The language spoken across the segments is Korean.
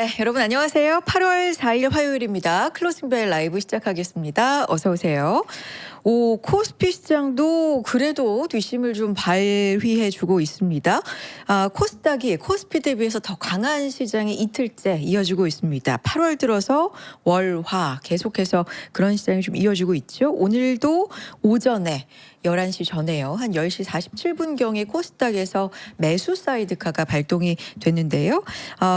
네, 여러분 안녕하세요. 8월 4일 화요일입니다. 클로징벨 라이브 시작하겠습니다. 어서 오세요. 코스피 시장도 그래도 뒷심을 좀 발휘해주고 있습니다. 코스닥이 코스피 대비해서 더 강한 시장이 이틀째 이어지고 있습니다. 8월 들어서 월, 화 계속해서 그런 시장이 좀 이어지고 있죠. 오늘도 오전에 11시 전에요. 한 10시 47분경에 코스닥에서 매수 사이드카가 발동이 됐는데요.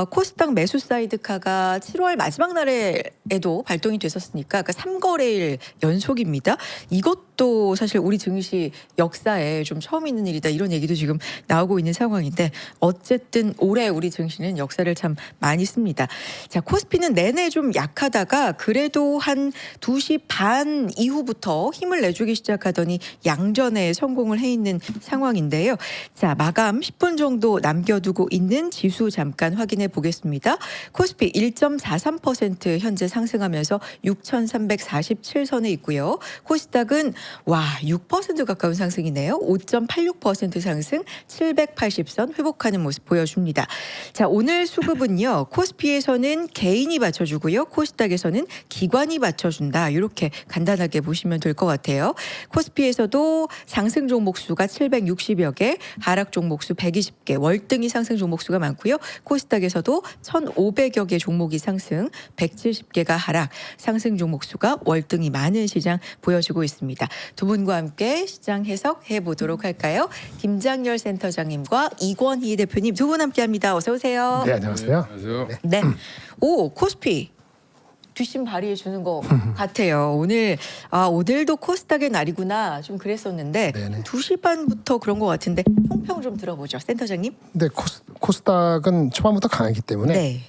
코스닥 매수 사이드카가 7월 마지막 날에도 발동이 됐었으니까 그러니까 3거래일 연속입니다. 이것도 사실 우리 증시 역사에 좀 처음 있는 일이다 이런 얘기도 지금 나오고 있는 상황인데 어쨌든 올해 우리 증시는 역사를 참 많이 씁니다. 자, 코스피는 내내 좀 약하다가 그래도 한 2시 반 이후부터 힘을 내주기 시작하더니 양전에 성공을 해 있는 상황인데요. 자, 마감 10분 정도 남겨두고 있는 지수 잠깐 확인해 보겠습니다. 코스피 1.43% 현재 상승하면서 6,347선에 있고요. 코스닥은 6% 가까운 상승이네요. 5.86% 상승 780선 회복하는 모습 보여줍니다. 자, 오늘 수급은요. 코스피에서는 개인이 받쳐주고요. 코스닥에서는 기관이 받쳐준다. 이렇게 간단하게 보시면 될 것 같아요. 코스피에서도 상승 종목 수가 760여 개, 하락 종목 수 120개, 월등히 상승 종목 수가 많고요. 코스닥에서도 1,500여 개 종목이 상승, 170개가 하락, 상승 종목 수가 월등히 많은 시장 보여주고 있습니다. 두 분과 함께 시장 해석해 보도록 할까요? 김장열 센터장님과 이권희 대표님 두 분 함께합니다. 어서 오세요. 네, 안녕하세요. 안녕하세요. 네. 코스피 뒷심 발휘해 주는 것 같아요. 오늘도 코스닥의 날이구나 좀 그랬었는데 네네. 2시 반부터 그런 것 같은데 총평 좀 들어보죠. 센터장님. 근데 코스닥은 초반부터 강하기 때문에 네.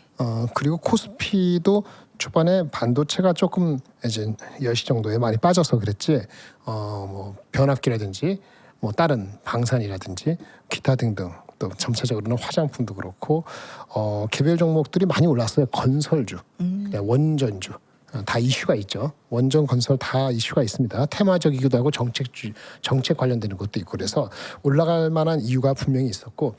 그리고 코스피도 초반에 반도체가 조금 이제 10시 정도에 많이 빠져서 그랬지 뭐 변압기라든지 뭐 다른 방산이라든지 기타 등등 또 전체적으로는 화장품도 그렇고 개별 종목들이 많이 올랐어요. 건설주, 원전주 다 이슈가 있죠. 원전 건설 다 이슈가 있습니다. 테마적이기도 하고 정책 관련되는 것도 있고 그래서 올라갈 만한 이유가 분명히 있었고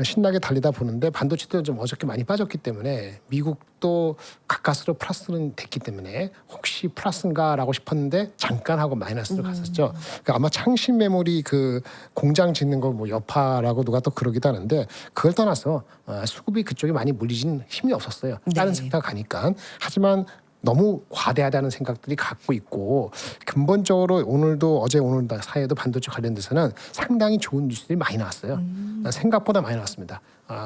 신나게 달리다 보는데 반도체도 좀 어저께 많이 빠졌기 때문에 미국도 가까스로 플러스는 됐기 때문에 혹시 플러스인가라고 싶었는데 잠깐 하고 마이너스로 갔었죠. 그러니까 아마 창신 메모리 그 공장 짓는 거 뭐 여파라고 누가 또 그러기도 하는데 그걸 떠나서 수급이 그쪽에 많이 몰리진 힘이 없었어요. 다른 네. 섹터 가니까. 하지만 너무 과대하다는 생각들이 갖고 있고 근본적으로 오늘도 어제 오늘 사이에도 반도체 관련돼서는 상당히 좋은 뉴스들이 많이 나왔어요. 생각보다 많이 나왔습니다.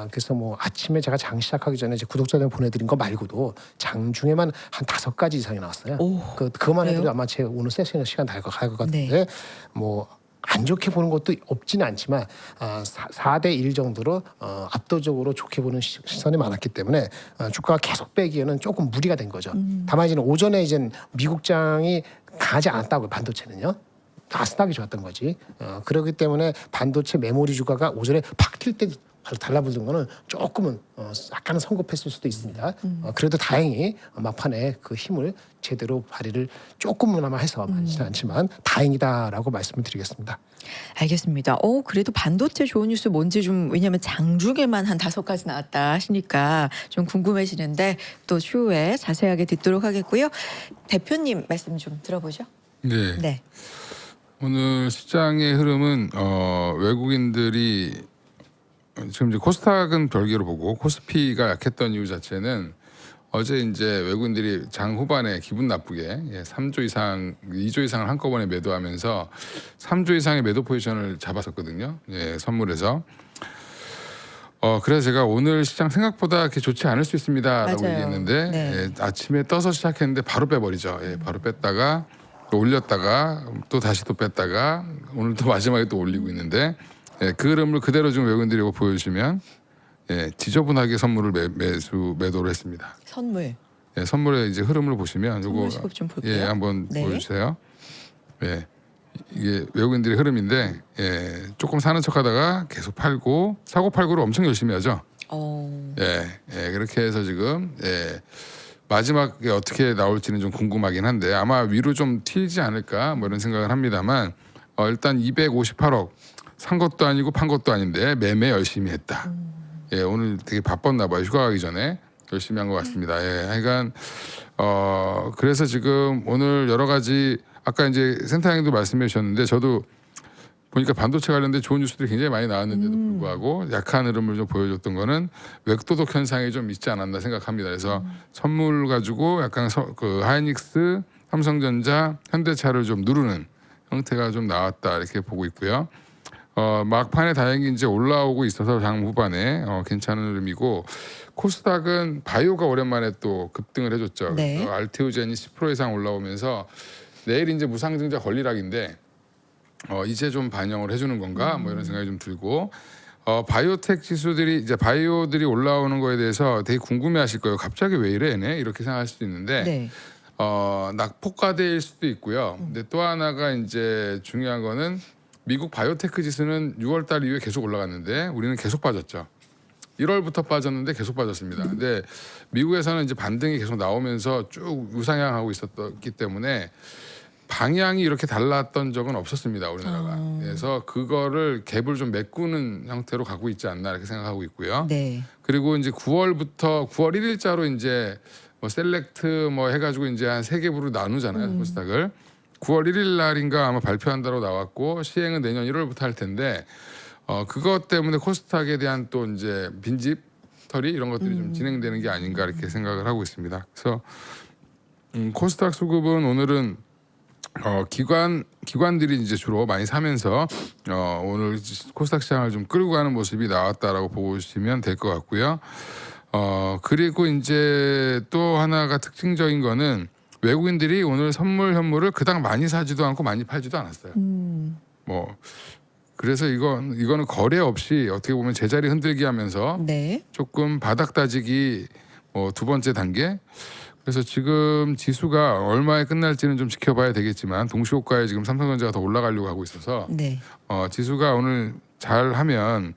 그래서 뭐 아침에 제가 장 시작하기 전에 이제 구독자들 보내드린 거 말고도 장 중에만 한 5가지 이상이 나왔어요. 그것만 해도 아마 제 오늘 세션의 시간 다 갈 것 같은데 네. 뭐 안 좋게 보는 것도 없지는 않지만 4대 1 정도로 압도적으로 좋게 보는 시선이 많았기 때문에 주가가 계속 빼기에는 조금 무리가 된 거죠. 다만 이제 오전에 이제 미국장이 강하지 않았다고 반도체는요. 나스닥이 좋았던 거지. 그렇기 때문에 반도체 메모리 주가가 오전에 팍 튈 때 달라붙는 거는 조금은 약간은 성급했을 수도 있습니다. 그래도 다행히 막판에 그 힘을 제대로 발휘를 조금이나마 해서 많지는 않지만 다행이다라고 말씀을 드리겠습니다. 알겠습니다. 그래도 반도체 좋은 뉴스 뭔지 좀 왜냐하면 장중에만 한 5가지 나왔다 하시니까 좀 궁금해지는데 또 추후에 자세하게 듣도록 하겠고요. 대표님 말씀 좀 들어보죠. 네. 네. 오늘 시장의 흐름은 외국인들이 지금 이제 코스닥은 별개로 보고 코스피가 약했던 이유 자체는 어제 이제 외국인들이 장 후반에 기분 나쁘게 3조 이상, 2조 이상을 한꺼번에 매도하면서 3조 이상의 매도 포지션을 잡았었거든요. 선물에서. 그래서 제가 오늘 시장 생각보다 그렇게 좋지 않을 수 있습니다라고 맞아요. 얘기했는데 네. 아침에 떠서 시작했는데 바로 빼버리죠. 바로 뺐다가 또 올렸다가 또 다시 또 뺐다가 오늘 또 마지막에 또 올리고 있는데 그 흐름을 그대로 지금 외국인들이 보여주시면 지저분하게 선물을 매도를 했습니다. 선물. 선물의 이제 흐름을 보시면 요거 선물 수급 좀 볼게요. 한번 네. 보여주세요. 이게 외국인들의 흐름인데 조금 사는 척하다가 계속 팔고 사고 팔고를 엄청 열심히 하죠. 그렇게 해서 지금 마지막에 어떻게 나올지는 좀 궁금하긴 한데 아마 위로 좀 튀지 않을까 뭐 이런 생각을 합니다만 일단 258억 산 것도 아니고 판 것도 아닌데 매매 열심히 했다. 오늘 되게 바빴나 봐요. 휴가 가기 전에 열심히 한 것 같습니다. 예, 하여간 그래서 지금 오늘 여러 가지 아까 이제 센터장님도 말씀해 주셨는데 저도 보니까 반도체 관련된 좋은 뉴스들이 굉장히 많이 나왔는데도 불구하고 약한 흐름을 좀 보여줬던 거는 웹도독 현상이 좀 있지 않았나 생각합니다. 그래서 선물 가지고 약간 그 하이닉스, 삼성전자, 현대차를 좀 누르는 형태가 좀 나왔다 이렇게 보고 있고요. 막판에 다행히 이제 올라오고 있어서 장 후반에 괜찮은 흐름이고 코스닥은 바이오가 오랜만에 또 급등을 해줬죠. 네. 그래서 알테오젠이 10% 이상 올라오면서 내일 이제 무상증자 권리락인데 이제 좀 반영을 해주는 건가 뭐 이런 생각이 좀 들고 바이오텍 지수들이 이제 바이오들이 올라오는 거에 대해서 되게 궁금해하실 거예요. 갑자기 왜 이래 얘네 이렇게 생각할 수도 있는데 네. 낙폭과대일 수도 있고요. 근데 또 하나가 이제 중요한 거는 미국 바이오테크 지수는 6월달 이후에 계속 올라갔는데 우리는 계속 빠졌죠. 1월부터 빠졌는데 계속 빠졌습니다. 근데 미국에서는 이제 반등이 계속 나오면서 쭉 우상향하고 있었기 때문에 방향이 이렇게 달랐던 적은 없었습니다. 우리나라가. 그래서 그거를 갭을 좀 메꾸는 형태로 가고 있지 않나 이렇게 생각하고 있고요. 네. 그리고 이제 9월 1일자로 이제 뭐 셀렉트 뭐 해가지고 이제 한 3갭으로 나누잖아요. 코스닥을. 9월 1일 날인가 아마 발표한다고 나왔고 시행은 내년 1월부터 할 텐데 그것 때문에 코스닥에 대한 또 이제 빈집 털이 이런 것들이 좀 진행되는 게 아닌가 이렇게 생각을 하고 있습니다. 그래서 코스닥 수급은 오늘은 기관들이 이제 주로 많이 사면서 오늘 코스닥 시장을 좀 끌고 가는 모습이 나왔다라고 보시면 될 것 같고요. 그리고 이제 또 하나가 특징적인 거는 외국인들이 오늘 선물 현물을 그닥 많이 사지도 않고 많이 팔지도 않았어요. 뭐 그래서 이거는 거래 없이 어떻게 보면 제자리 흔들기 하면서 네. 조금 바닥 다지기 두 번째 단계. 그래서 지금 지수가 얼마에 끝날지는 좀 지켜봐야 되겠지만 동시호가에 지금 삼성전자가 더 올라가려고 하고 있어서 네. 지수가 오늘 잘하면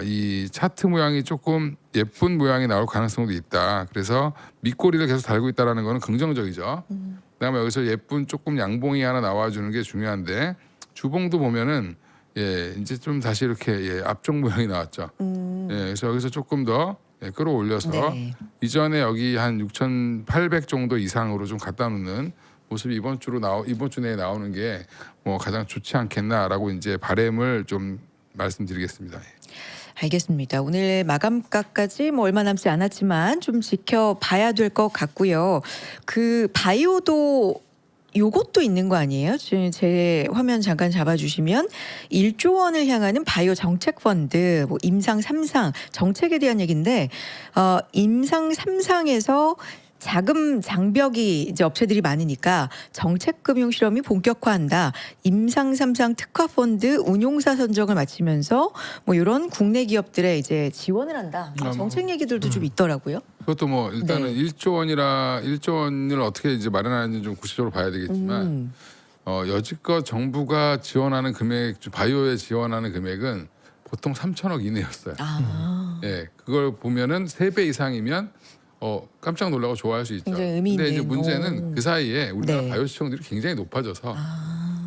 이 차트 모양이 조금 예쁜 모양이 나올 가능성도 있다. 그래서 밑꼬리를 계속 달고 있다라는 거는 긍정적이죠. 그다음에 여기서 예쁜 조금 양봉이 하나 나와주는 게 중요한데 주봉도 보면은 이제 좀 다시 이렇게 앞쪽 모양이 나왔죠. 그래서 여기서 조금 더 끌어올려서 네. 이전에 여기 한 6,800 정도 이상으로 좀 갖다 놓는 모습이 이번 주 내에 나오는 게 뭐 가장 좋지 않겠나라고 이제 바람을 좀 말씀드리겠습니다. 알겠습니다. 오늘 마감가까지 뭐 얼마 남지 않았지만 좀 지켜봐야 될 것 같고요. 그 바이오도 요것도 있는 거 아니에요? 지금 제 화면 잠깐 잡아주시면 1조 원을 향하는 바이오 정책 펀드, 뭐 임상 3상 정책에 대한 얘기인데 임상 3상에서 자금 장벽이 이제 업체들이 많으니까 정책 금융 실험이 본격화한다. 임상 3상 특화 펀드 운용사 선정을 마치면서 뭐 이런 국내 기업들의 이제 지원을 한다. 정책 얘기들도 좀 있더라고요. 그것도 뭐 일단은 1조 원을 어떻게 이제 마련하는지 좀 구체적으로 봐야 되겠지만 여지껏 정부가 지원하는 금액, 바이오에 지원하는 금액은 보통 3천억 이내였어요. 그걸 보면은 3배 이상이면 깜짝 놀라고 좋아할 수 있죠. 굉장히 의미 있는. 근데 이제 문제는 그 사이에 우리나라 바이오 시총들이 굉장히 높아져서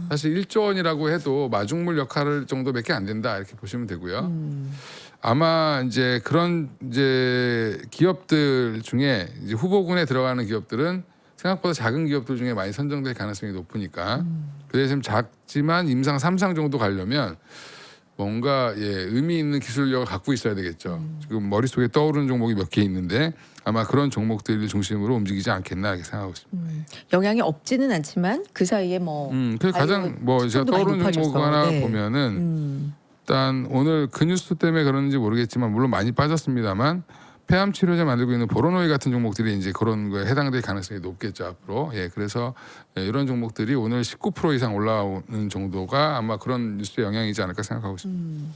사실 1조 원이라고 해도 마중물 역할 정도밖에 안 된다 이렇게 보시면 되고요. 아마 이제 그런 이제 기업들 중에 이제 후보군에 들어가는 기업들은 생각보다 작은 기업들 중에 많이 선정될 가능성이 높으니까 그래서 좀 작지만 임상 3상 정도 가려면 뭔가 의미 있는 기술력을 갖고 있어야 되겠죠. 지금 머릿속에 떠오르는 종목이 몇 개 있는데 아마 그런 종목들을 중심으로 움직이지 않겠나 이렇게 생각하고 있습니다. 영향이 없지는 않지만 그 사이에 뭐 그 가장 뭐 제가 좀 많이 떠오르는 종목 높아져서. 하나 네. 보면은 일단 오늘 그 뉴스 때문에 그런지 모르겠지만 물론 많이 빠졌습니다만 폐암 치료제 만들고 있는 보로노이 같은 종목들이 이제 그런 거에 해당될 가능성이 높겠죠 앞으로. 그래서 이런 종목들이 오늘 19% 이상 올라오는 정도가 아마 그런 뉴스의 영향이지 않을까 생각하고 있습니다.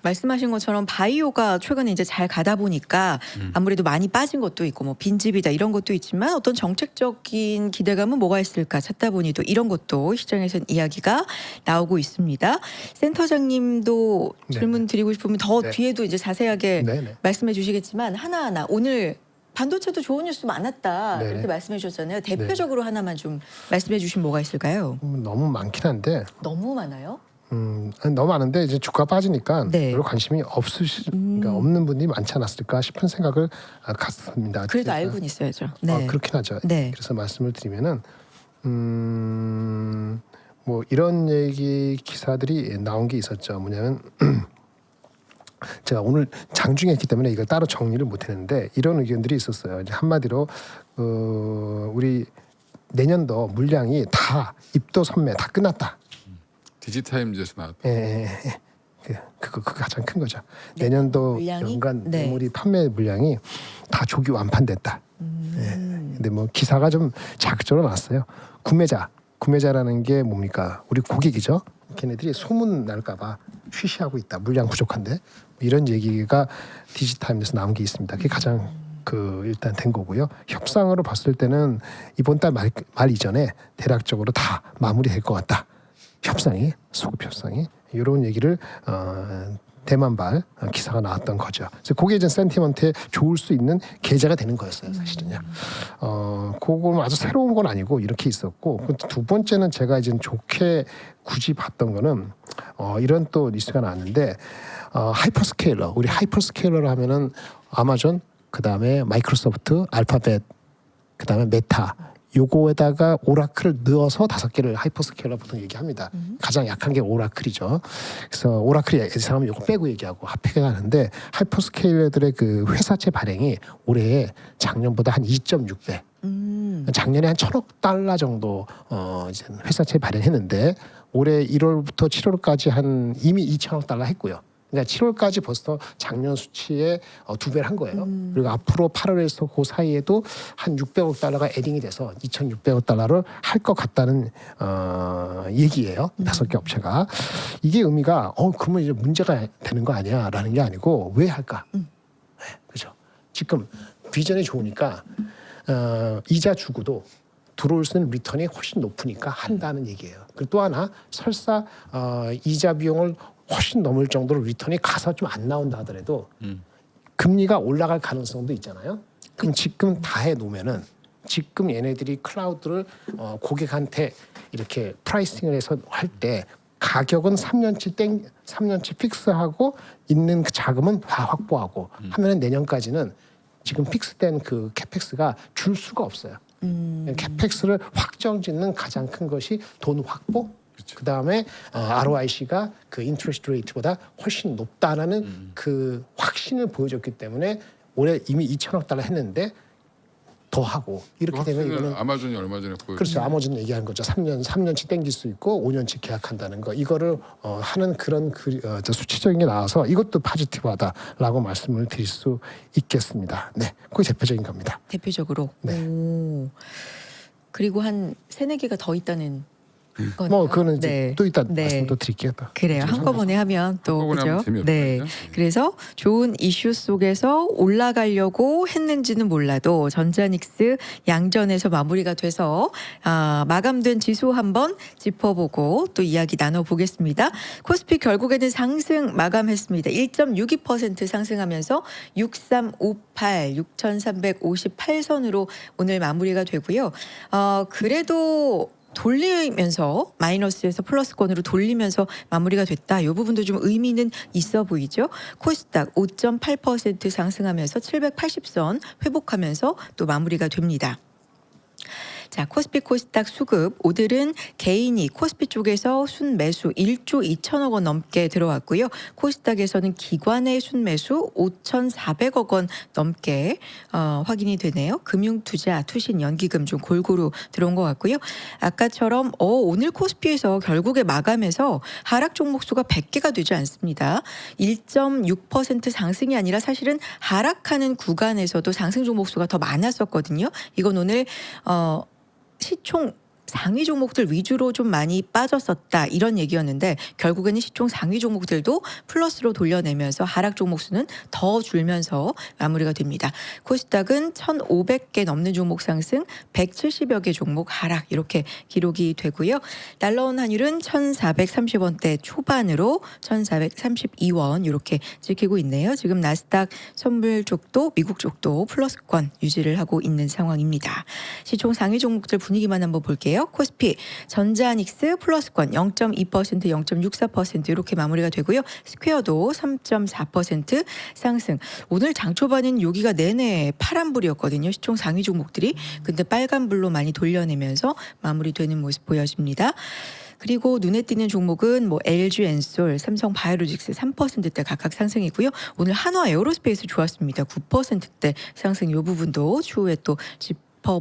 말씀하신 것처럼 바이오가 최근에 이제 잘 가다 보니까 아무래도 많이 빠진 것도 있고 뭐 빈집이다 이런 것도 있지만 어떤 정책적인 기대감은 뭐가 있을까 찾다 보니 또 이런 것도 시장에서 이야기가 나오고 있습니다. 센터장님도 네. 질문 드리고 싶으면 더 네. 뒤에도 이제 자세하게 네네. 말씀해 주시겠지만 하나하나 오늘 반도체도 좋은 뉴스 많았다 네네. 이렇게 말씀해 주셨잖아요. 대표적으로 하나만 좀 말씀해 주시면 뭐가 있을까요? 너무 많긴 한데 너무 많아요? 너무 많은데 이제 주가 빠지니까 네. 별로 관심이 그러니까 없는 분이 많지 않았을까 싶은 생각을 갖습니다. 그래도 그래서, 알고는 있어야죠. 네. 그렇긴 하죠. 네. 그래서 말씀을 드리면은 뭐 이런 얘기 기사들이 나온 게 있었죠. 뭐냐면 제가 오늘 장중에 했기 때문에 이걸 따로 정리를 못했는데 이런 의견들이 있었어요. 이제 한마디로 우리 내년도 물량이 다 입도 선매 다 끝났다. 디지타임즈에서 나왔다. 예. 그거 가장 큰 거죠. 내년도 물량이? 연간 네. 메모리 판매 물량이 다 조기 완판됐다. 근데 뭐 기사가 좀 자극적으로 나왔어요. 구매자라는 게 뭡니까? 우리 고객이죠. 걔네들이 소문 날까봐 쉬쉬하고 있다. 물량 부족한데 이런 얘기가 디지타임에서 나온 게 있습니다. 그게 가장 일단 된 거고요. 협상으로 봤을 때는 이번 달 말 이전에 대략적으로 다 마무리될 것 같다. 소급 협상이 이런 얘기를 대만발 기사가 나왔던 거죠. 그래서 그게 이제 센티먼트에 좋을 수 있는 계제가 되는 거였어요, 사실은요. 그건 아주 새로운 건 아니고 이렇게 있었고 두 번째는 제가 이제 좋게 굳이 봤던 거는 이런 또 뉴스가 나왔는데 하이퍼스케일러 우리 하이퍼스케일러로 하면은 아마존 그다음에 마이크로소프트 알파벳 그다음에 메타 요거에다가 오라클을 넣어서 5개를 하이퍼스케일러 보통 얘기합니다. 가장 약한 게 오라클이죠. 그래서 오라클이 예상하면 요거 빼고 얘기하고 합해가 하는데 하이퍼스케일러들의 그 회사채 발행이 올해 작년보다 한 2.6배. 작년에 한 1,000억 달러 정도 이제 회사채 발행했는데 올해 1월부터 7월까지 한 이미 2,000억 달러 했고요. 그러니까 7월까지 벌써 작년 수치의 2배를 한 거예요. 그리고 앞으로 8월에서 그 사이에도 한 600억 달러가 에딩이 돼서 2,600억 달러를 할 것 같다는 얘기예요. 5개 업체가. 이게 의미가 그러면 이제 문제가 되는 거 아니야라는 게 아니고 왜 할까? 네, 그렇죠. 지금 비전이 좋으니까 이자 주고도 들어올 수 있는 리턴이 훨씬 높으니까 한다는 얘기예요. 그리고 또 하나 설사 이자 비용을 훨씬 넘을 정도로 리턴이 가서 좀 안 나온다 하더라도 금리가 올라갈 가능성도 있잖아요. 그럼 지금 다 해놓으면은 지금 얘네들이 클라우드를 고객한테 이렇게 프라이싱을 해서 할 때 가격은 3년치 픽스하고 있는 그 자금은 다 확보하고 하면은 내년까지는 지금 픽스된 그 캐펙스가 줄 수가 없어요. 캐펙스를 확정짓는 가장 큰 것이 돈 확보. 그 다음에 ROIC가 그 인트레스트 레이트보다 훨씬 높다라는 그 확신을 보여줬기 때문에 올해 이미 2,000억 달러 했는데 더 하고 이렇게 되면 이거는 아마존이 얼마 전에 보여줬죠. 그렇죠. 아마존 얘기한 거죠. 3년치 땡길 수 있고 5년치 계약한다는 거 이거를 하는 그런 수치적인 게 나와서 이것도 포지티브하다라고 말씀을 드릴 수 있겠습니다. 네, 그게 대표적인 겁니다. 대표적으로. 네. 오. 그리고 한 3-4개가 더 있다는 거네요. 뭐 그거는 이제 네. 또 이따 네. 말씀 또 드릴게요. 또. 그래요. 한꺼번에 하면 또 한꺼번에 그죠? 하면 재미없거든요. 네. 그래서 좋은 이슈 속에서 올라가려고 했는지는 몰라도 전자닉스 양전에서 마무리가 돼서 마감된 지수 한번 짚어보고 또 이야기 나눠보겠습니다. 코스피 결국에는 상승 마감했습니다. 1.62% 상승하면서 6358, 6358선으로 오늘 마무리가 되고요. 그래도 돌리면서 마이너스에서 플러스권으로 돌리면서 마무리가 됐다. 이 부분도 좀 의미는 있어 보이죠. 코스닥 5.8% 상승하면서 780선 회복하면서 또 마무리가 됩니다. 자, 코스피 코스닥 수급 오늘은 개인이 코스피 쪽에서 순매수 1조 2천억 원 넘게 들어왔고요. 코스닥에서는 기관의 순매수 5,400억 원 넘게 확인이 되네요. 금융투자, 투신, 연기금 좀 골고루 들어온 것 같고요. 아까처럼 오늘 코스피에서 결국에 마감해서 하락 종목 수가 100개가 되지 않습니다. 1.6% 상승이 아니라 사실은 하락하는 구간에서도 상승 종목 수가 더 많았었거든요. 이건 오늘 시총 상위 종목들 위주로 좀 많이 빠졌었다 이런 얘기였는데 결국에는 시총 상위 종목들도 플러스로 돌려내면서 하락 종목 수는 더 줄면서 마무리가 됩니다. 코스닥은 1,500개 넘는 종목 상승, 170여 개 종목 하락 이렇게 기록이 되고요. 달러원 환율은 1,430원대 초반으로 1,432원 이렇게 지키고 있네요. 지금 나스닥 선물 쪽도 미국 쪽도 플러스권 유지를 하고 있는 상황입니다. 시총 상위 종목들 분위기만 한번 볼게요. 볼게요. 코스피 전자닉스 플러스권 0.2%, 0.64% 이렇게 마무리가 되고요. 스퀘어도 3.4% 상승. 오늘 장 초반엔 여기가 내내 파란불이었거든요. 시총 상위 종목들이. 근데 빨간불로 많이 돌려내면서 마무리되는 모습 보여집니다. 그리고 눈에 띄는 종목은 뭐 LG엔솔, 삼성바이오로직스 3%대 각각 상승이고요. 오늘 한화 에어로스페이스 좋았습니다. 9%대 상승. 이 부분도 추후에 또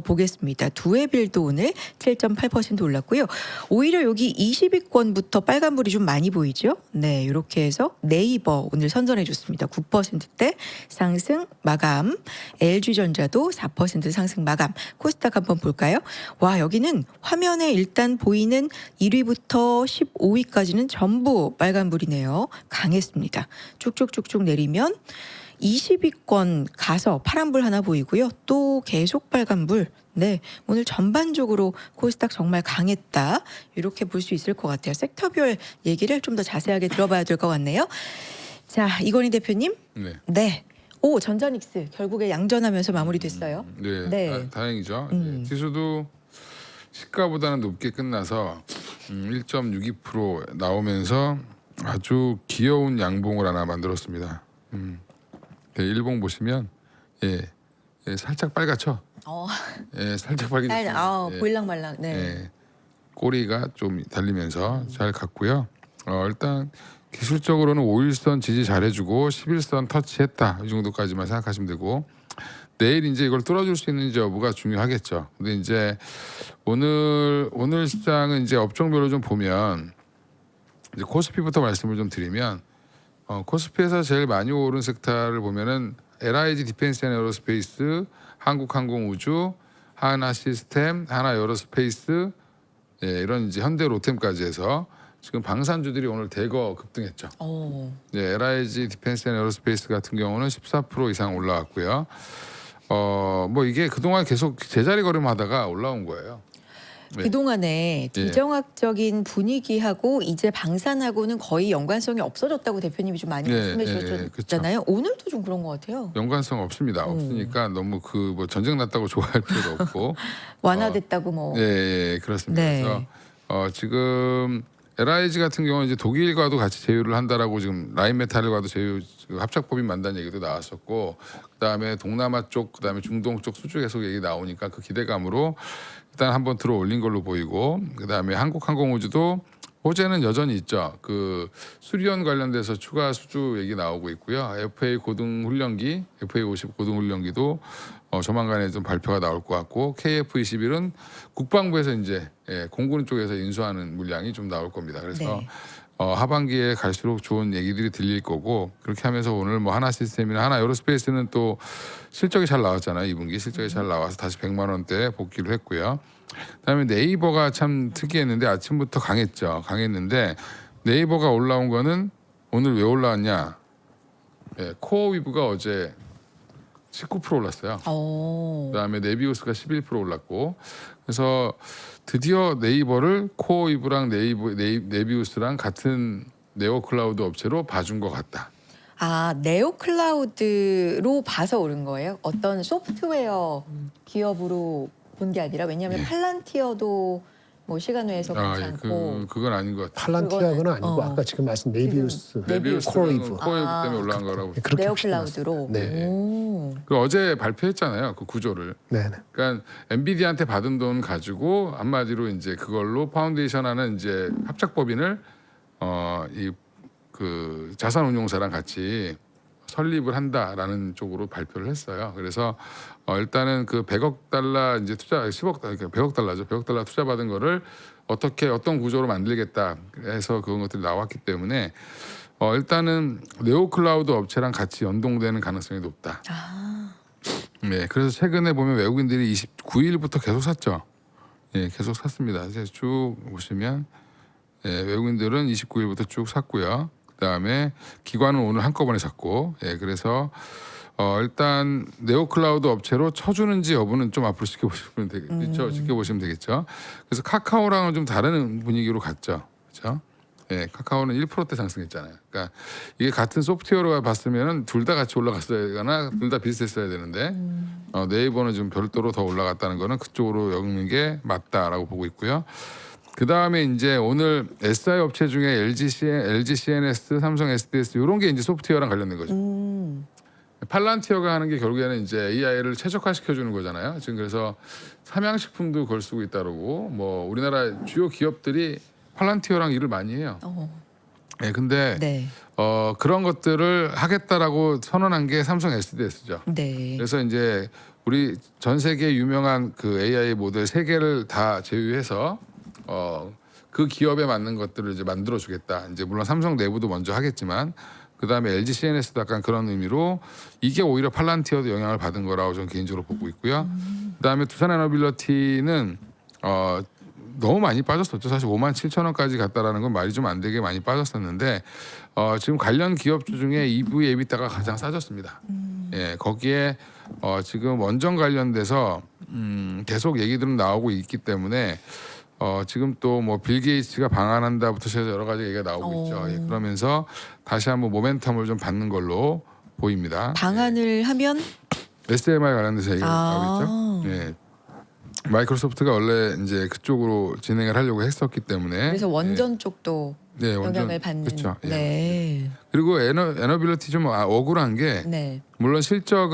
보겠습니다. 두에빌도 오늘 7.8% 올랐고요. 오히려 여기 20위권부터 빨간불이 좀 많이 보이죠. 네, 이렇게 해서 네이버 오늘 선전해 줬습니다. 9%대 상승 마감. LG전자도 4% 상승 마감. 코스닥 한번 볼까요? 와, 여기는 화면에 일단 보이는 1위부터 15위까지는 전부 빨간불이네요. 강했습니다. 쭉쭉쭉쭉 내리면 20위권 가서 파란불 하나 보이고요. 또 계속 빨간불. 네, 오늘 전반적으로 코스닥 정말 강했다. 이렇게 볼 수 있을 것 같아요. 섹터별 얘기를 좀 더 자세하게 들어봐야 될 것 같네요. 자, 이건희 대표님. 네. 네. 오, 전자닉스 결국에 양전하면서 마무리됐어요. 네. 네. 다행이죠. 네. 지수도 시가보다는 높게 끝나서 1.62% 나오면서 아주 귀여운 양봉을 하나 만들었습니다. 네, 일봉 보시면 살짝 빨갛죠. 살짝 빨개졌어요. 보일랑말랑. 네. 예, 꼬리가 좀 달리면서 잘 갔고요. 일단 기술적으로는 5일선 지지 잘해주고 11선 터치했다 이 정도까지만 생각하시면 되고 내일 이제 이걸 뚫어줄 수 있는지 여부가 중요하겠죠. 근데 이제 오늘 시장은 이제 업종별로 좀 보면 이제 코스피부터 말씀을 좀 드리면 코스피에서 제일 많이 오른 섹터를 보면은 LIG 디펜스 앤 에어로스페이스, 한국항공우주, 하나시스템, 하나에어로스페이스 이런 이제 현대 로템까지 해서 지금 방산주들이 오늘 대거 급등했죠. 네, LIG 디펜스 앤 에어로스페이스 같은 경우는 14% 이상 올라왔고요. 뭐 이게 그동안 계속 제자리 걸음하다가 올라온 거예요. 네. 그동안에 지정학적인 분위기하고 이제 방산하고는 거의 연관성이 없어졌다고 대표님이 좀 많이 말씀해 주셨잖아요. 오늘도 좀 그런 것 같아요. 연관성 없습니다. 없으니까 너무 그 뭐 전쟁 났다고 좋아할 필요도 없고 완화됐다고 뭐. 네, 그렇습니다. 네. 그래서 지금 LIG 같은 경우는 이제 독일과도 같이 제휴를 한다라고 지금 라인메탈과도 제휴 합작법인 만다는 얘기도 나왔었고 그다음에 동남아 쪽 그다음에 중동 쪽 수주 계속 얘기 나오니까 그 기대감으로 일단 한번 들어 올린 걸로 보이고 그다음에 한국항공우주도 호재는 여전히 있죠. 그 수리원 관련돼서 추가 수주 얘기 나오고 있고요. FA 고등훈련기, FA50 고등훈련기도 조만간에 좀 발표가 나올 것 같고 KF21은 국방부에서 이제 공군 쪽에서 인수하는 물량이 좀 나올 겁니다. 그래서 네. 하반기에 갈수록 좋은 얘기들이 들릴 거고 그렇게 하면서 오늘 뭐 하나시스템이나 하나에어로스페이스는 또 실적이 잘 나왔잖아요. 2분기 실적이 잘 나와서 다시 100만 원대 복귀를 했고요. 그다음에 네이버가 참 특이했는데 아침부터 강했는데 네이버가 올라온 거는 오늘 왜 올라왔냐? 코어위브가 어제 19% 올랐어요. 그다음에 네비우스가 11% 올랐고 그래서 드디어 네이버를 코어위브랑 네비우스랑 같은 네오클라우드 업체로 봐준 것 같다. 아, 네오클라우드로 봐서 오른 거예요? 어떤 소프트웨어 기업으로 본 게 아니라 왜냐하면 팔란티어도 뭐 시간 외에서 괜찮고 그건 아닌 것 같아요. 팔란티아는 아니고 아까 지금 말씀 네비우스, 코어위브 코어위브 때문에 올라간 거라고. 그렇게 네오클라우드로. 네. 그 어제 발표했잖아요. 그 구조를. 네. 그러니까 엔비디아한테 받은 돈 가지고 한마디로 이제 그걸로 파운데이션하는 이제 합작법인을 이 그 자산운용사랑 같이 설립을 한다라는 쪽으로 발표를 했어요. 그래서 일단은 그 100억 달러 이제 투자 10억 100억 달러죠. 100억 달러 투자 받은 거를 어떻게 어떤 구조로 만들겠다 해서 그런 것들이 나왔기 때문에 일단은 네오클라우드 업체랑 같이 연동되는 가능성이 높다. 네, 그래서 최근에 보면 외국인들이 29일부터 계속 샀죠. 예, 계속 샀습니다. 이제 쭉 보시면 외국인들은 29일부터 쭉 샀고요. 그다음에 기관은 오늘 한꺼번에 샀고, 그래서 일단 네오클라우드 업체로 쳐주는지 여부는 좀 앞으로 지켜보시면 되겠죠. 지켜보시면 되겠죠. 그래서 카카오랑은 좀 다른 분위기로 갔죠. 그렇죠? 예, 카카오는 1%대 상승했잖아요. 그러니까 이게 같은 소프트웨어로 봤으면은 둘 다 같이 올라갔어야 되거나 둘 다 비슷했어야 되는데 네이버는 좀 별도로 더 올라갔다는 거는 그쪽으로 여기는 게 맞다라고 보고 있고요. 그 다음에 이제 오늘 SI 업체 중에 LG CNS, 삼성 SDS 이런 게 이제 소프트웨어랑 관련된 거죠. 팔란티어가 하는 게 결국에는 이제 AI를 최적화시켜 주는 거잖아요. 지금 그래서 삼양식품도 그걸 쓰고 있다고 뭐 우리나라 주요 기업들이 팔란티어랑 일을 많이 해요. 예, 근데 네. 그런 것들을 하겠다라고 선언한 게 삼성 SDS죠. 네. 그래서 이제 우리 전 세계 유명한 그 AI 모델 3개를 다 제휴해서 그 기업에 맞는 것들을 이제 만들어 주겠다. 이제 물론 삼성 내부도 먼저 하겠지만 그다음에 LG CNS도 약간 그런 의미로 이게 오히려 팔란티어도 영향을 받은 거라고 저는 개인적으로 보고 있고요. 그다음에 두산 에너빌리티는 너무 많이 빠졌었죠. 사실 57,000원까지 갔다라는 건 말이 좀 안 되게 많이 빠졌었는데 지금 관련 기업주 중에 EV 에비타가 가장 싸졌습니다. 예, 거기에 지금 원전 관련돼서 계속 얘기들은 나오고 있기 때문에 지금 또 뭐 빌 게이츠가 방한한다부터 해서 여러 가지 얘기가 나오고 있죠. 예, 그러면서 다시 한번 모멘텀을 좀 받는 걸로 보입니다. 방안을 하면 SMI 관련돼서 얘기가 나오고 있죠. 예. 마이크로소프트가 원래 이제 그쪽으로 진행을 하려고 했었기 때문에 그래서 원전 쪽도 네, 영향을 받는. 그렇죠. 예. 네. 그리고 에너빌리티 좀 억울한 게 네. 물론 실적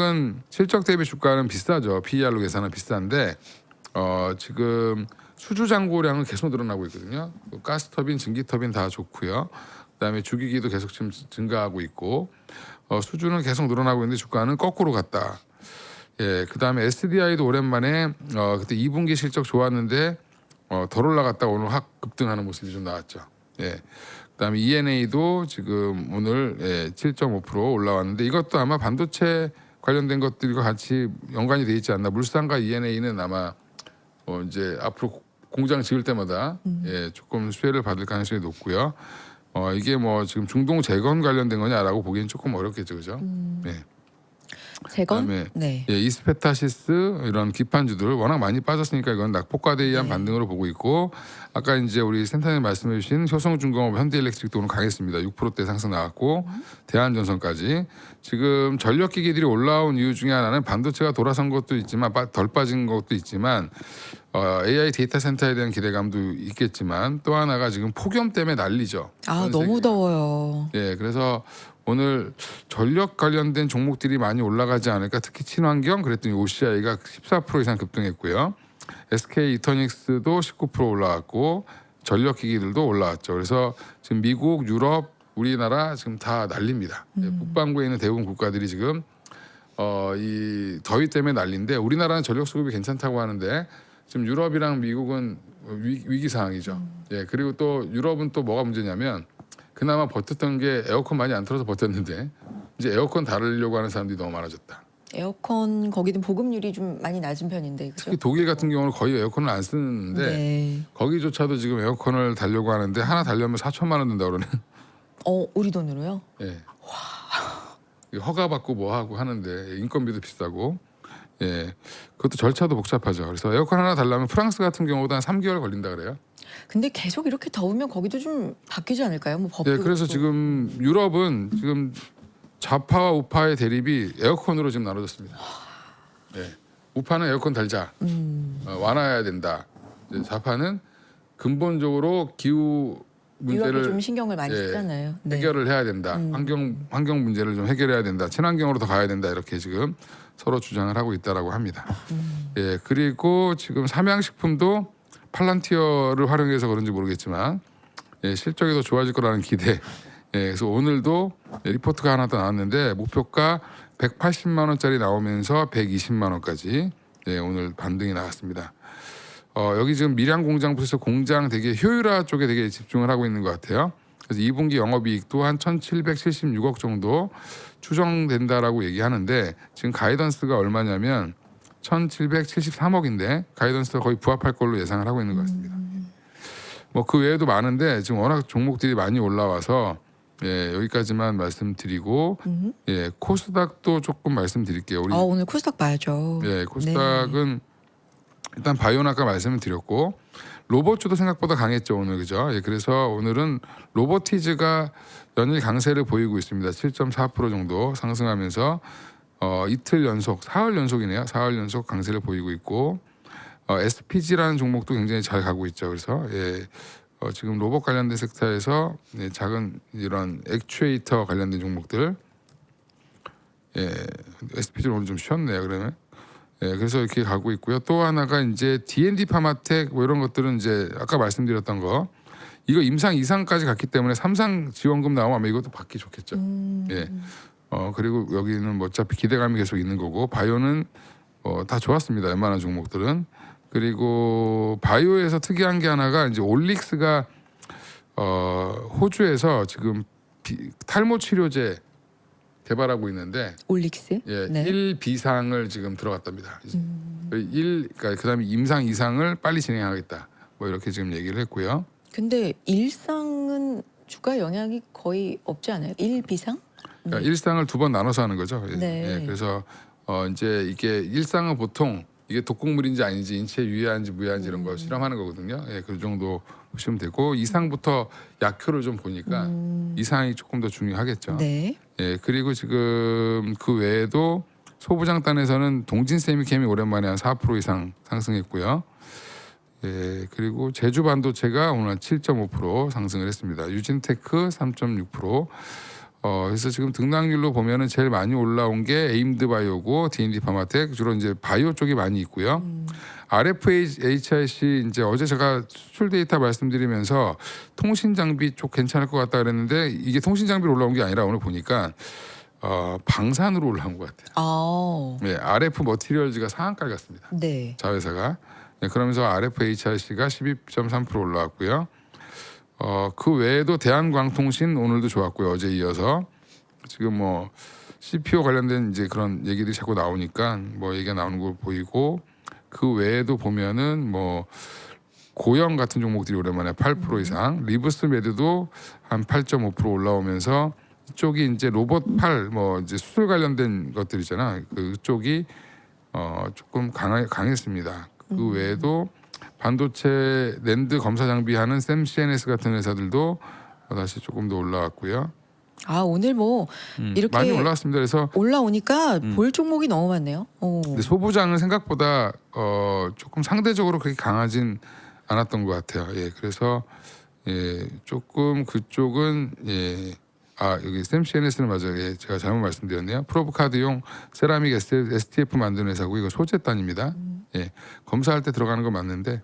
대비 주가는 비싸죠. PER로 계산은 비싼데 지금 수주 잔고량은 계속 늘어나고 있거든요. 가스터빈, 증기터빈 다 좋고요. 그다음에 주기기도 계속 지금 증가하고 있고 수주는 계속 늘어나고 있는데 주가는 거꾸로 갔다. 예, 그다음에 SDI도 오랜만에 그때 2분기 실적 좋았는데 덜 올라갔다가 오늘 확 급등하는 모습이 좀 나왔죠. 예. 그다음에 ENA도 지금 오늘 7.5% 올라왔는데 이것도 아마 반도체 관련된 것들과 같이 연관이 돼 있지 않나. 물산과 ENA는 아마 이제 앞으로 공장 지을 때마다 조금 수혜를 받을 가능성이 높고요. 이게 뭐 지금 중동 재건 관련된 거냐라고 보기엔 조금 어렵겠죠, 그죠? 네. 재건? 그다음에 네. 이스페타시스 이런 기판주들 워낙 많이 빠졌으니까 이건 낙폭과대에 의한 반등으로 보고 있고 아까 이제 우리 센터님 말씀해주신 효성중공업, 현대일렉트릭도 오늘 강했습니다. 6%대 상승 나왔고 대한전선까지 지금 전력기기들이 올라온 이유 중에 하나는 반도체가 돌아선 것도 있지만 덜 빠진 것도 있지만 AI 데이터 센터에 대한 기대감도 있겠지만 또 하나가 지금 폭염 때문에 난리죠. 아, 전 너무 세계. 더워요. 예, 그래서 오늘 전력 관련된 종목들이 많이 올라가지 않을까. 특히 친환경 그랬더니 OCI가 14% 이상 급등했고요. SK 이터닉스도 19% 올라왔고 전력기기들도 올라왔죠. 그래서 지금 미국, 유럽, 우리나라 지금 다 난립니다. 예, 북반구에 있는 대부분 국가들이 지금 이 더위 때문에 난리인데 우리나라는 전력 수급이 괜찮다고 하는데 지금 유럽이랑 미국은 위기 상황이죠. 예, 그리고 또 유럽은 또 뭐가 문제냐면 그나마 버텼던 게 에어컨 많이 안 틀어서 버텼는데 이제 에어컨 달으려고 하는 사람들이 너무 많아졌다. 에어컨 거기는 보급률이 좀 많이 낮은 편인데 그죠? 특히 독일 같은 경우는 거의 에어컨을 안 쓰는데 네. 거기조차도 지금 에어컨을 달려고 하는데 하나 달려면 4천만 원 든다 그러네. 우리 돈으로요? 예. 허가 받고 뭐 하고 하는데 인건비도 비싸고 예. 그것도 절차도 복잡하죠. 그래서 에어컨 하나 달려면 프랑스 같은 경우도 한 3개월 걸린다 그래요. 근데 계속 이렇게 더우면 거기도 좀 바뀌지 않을까요? 뭐 법도 예, 그래서 그렇고. 지금 유럽은 지금 좌파와 우파의 대립이 에어컨으로 지금 나눠졌습니다. 예, 우파는 에어컨 달자, 완화해야 된다. 이제 좌파는 근본적으로 기후 유럽이 문제를 좀 신경을 많이 예, 쓰잖아요. 네. 해결을 해야 된다. 환경 문제를 좀 해결해야 된다. 친환경으로 더 가야 된다. 이렇게 지금 서로 주장을 하고 있다라고 합니다. 예, 그리고 지금 삼양식품도 팔란티어를 활용해서 그런지 모르겠지만 실적이 더 좋아질 거라는 기대. 그래서 오늘도 리포트가 하나 더 나왔는데 목표가 180만 원짜리 나오면서 120만 원까지 오늘 반등이 나왔습니다. 여기 지금 밀양 공장부터 공장 되게 효율화 쪽에 되게 집중을 하고 있는 것 같아요. 그래서 2분기 영업이익도 한 1,776억 정도 추정된다라고 얘기하는데 지금 가이던스가 얼마냐면 1,773억인데 가이던스가 거의 부합할 걸로 예상을 하고 있는 것 같습니다. 뭐 그 외에도 많은데 지금 워낙 종목들이 많이 올라와서 여기까지만 말씀드리고 코스닥도 조금 말씀드릴게요. 우리 오늘 코스닥 봐야죠. 코스닥은 일단 바이오는 아까 말씀을 드렸고 로봇주도 생각보다 강했죠 오늘 그죠? 예, 그래서 오늘은 로보티즈가 연일 강세를 보이고 있습니다. 7.4% 정도 상승하면서 이틀 연속, 사흘 연속이네요. 사흘 연속 강세를 보이고 있고 SPG라는 종목도 굉장히 잘 가고 있죠. 그래서 예, 지금 로봇 관련된 섹터에서 예, 작은 이런 액추에이터 관련된 종목들, 예, SPG는 오늘 좀 쉬었네요. 그러면. 예, 그래서 이렇게 가고 있고요. 또 하나가 이제 D&D 파마텍 뭐 이런 것들은 이제 아까 말씀드렸던 거 이거 임상 이상까지 갔기 때문에 3상 지원금 나오면 아마 이것도 받기 좋겠죠. 예. 그리고 여기는 뭐 어차피 기대감이 계속 있는 거고 바이오는 다 좋았습니다. 웬만한 종목들은. 그리고 바이오에서 특이한 게 하나가 이제 올릭스가 호주에서 지금 탈모 치료제 개발하고 있는데 올릭스. 예, 네. 1B상을 지금 들어갔답니다. 1 그러니까 그다음에 임상 2상을 빨리 진행하겠다. 뭐 이렇게 지금 얘기를 했고요. 근데 일상은 주가 영향이 거의 없지 않아요? 1비상? 그러니까 1상을 두 번 나눠서 하는 거죠. 예, 네. 예, 그래서 이제 이게 1상은 보통 이게 독극물인지 아닌지 인체에 유해한지 무해한지 이런 거 실험하는 거거든요. 예, 그 정도 보시면 되고 2상부터 약효를 좀 보니까 2상이 조금 더 중요하겠죠. 네. 예, 그리고 지금 그 외에도 소부장단에서는 동진세미캠이 오랜만에 한 4% 이상 상승했고요. 예, 그리고 제주반도체가 오늘 7.5% 상승을 했습니다. 유진테크 3.6%. 그래서 지금 등락률로 보면은 제일 많이 올라온 게 에임드바이오고 D&D 파마텍 주로 이제 바이오 쪽이 많이 있고요. RFHIC 이제 어제 제가 수출 데이터 말씀드리면서 통신 장비 쪽 괜찮을 것 같다 그랬는데 이게 통신 장비로 올라온 게 아니라 오늘 보니까 방산으로 올라온 것 같아요. 아. 네, RF 머티리얼즈가 상한가를 갔습니다. 네. 자회사가. 네, 그러면서 RFHIC가 12.3% 올라왔고요. 그 외에도 대한광통신 오늘도 좋았고요. 어제 이어서 지금 뭐 CPO 관련된 이제 그런 얘기들이 자꾸 나오니까 뭐 얘기가 나오는 거 보이고 그 외에도 보면은 뭐 고영 같은 종목들이 오랜만에 8% 이상, 리브스 매드도 한 8.5% 올라오면서 이쪽이 이제 로봇 팔 뭐 이제 수술 관련된 것들이잖아. 그쪽이 조금 강했습니다. 그 외에도 반도체 랜드 검사 장비하는 샘 CNS 같은 회사들도 다시 조금 더 올라왔고요. 아 오늘 뭐 이렇게 많이 올라왔습니다. 그래서 올라오니까 볼 종목이 너무 많네요. 근데 소부장은 생각보다 조금 상대적으로 그렇게 강하진 않았던 것 같아요. 예, 그래서 예, 조금 그쪽은 예, 여기 샘 CNS는 맞아요. 예, 제가 잘못 말씀드렸네요. 프로브카드용 세라믹 STF 만드는 회사고 이거 소재단입니다. 예, 검사할 때 들어가는 거 맞는데.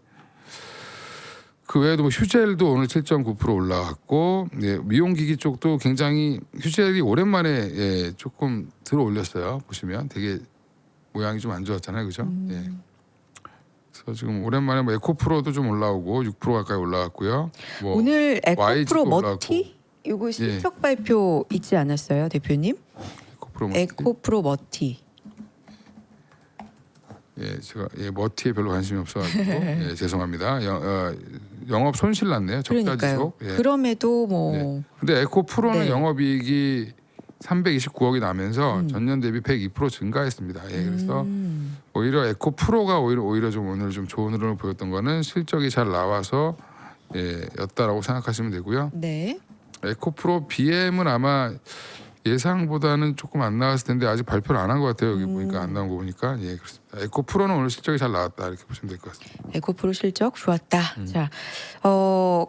그 외에도 뭐 휴젤도 오늘 7.9% 올라왔고 예, 미용기기 쪽도 굉장히 휴젤이 오랜만에 예, 조금 들어 올렸어요. 보시면 되게 모양이 좀 안 좋았잖아요, 그죠? 예. 그래서 지금 오랜만에 뭐 에코프로도 좀 올라오고 6% 가까이 올라왔고요. 뭐 오늘 YG 에코프로 도 머티 이거 실적 발표 있지 않았어요, 대표님? 에코프로 머티. 에코프로 머티. 예, 제가 머티에 별로 관심이 없어가지고 예, 죄송합니다. 영업 손실 났네요. 적자 그러니까요. 지속. 예. 그럼에도 뭐 네. 근데 에코프로는 네. 영업이익이 329억이 나면서 전년 대비 102% 증가했습니다. 예, 그래서 오히려 에코프로가 오히려 좀 오늘 좀 좋은 흐름을 보였던 거는 실적이 잘 나와서 였다라고 생각하시면 되고요. 네. 에코프로 BM은 아마 예상보다는 조금 안 나왔을 텐데 아직 발표를 안 한 것 같아요. 여기 보니까 안 나온 거 보니까 예 그렇습니다. 에코프로는 오늘 실적이 잘 나왔다 이렇게 보시면 될 것 같습니다. 에코프로 실적 좋았다. 자,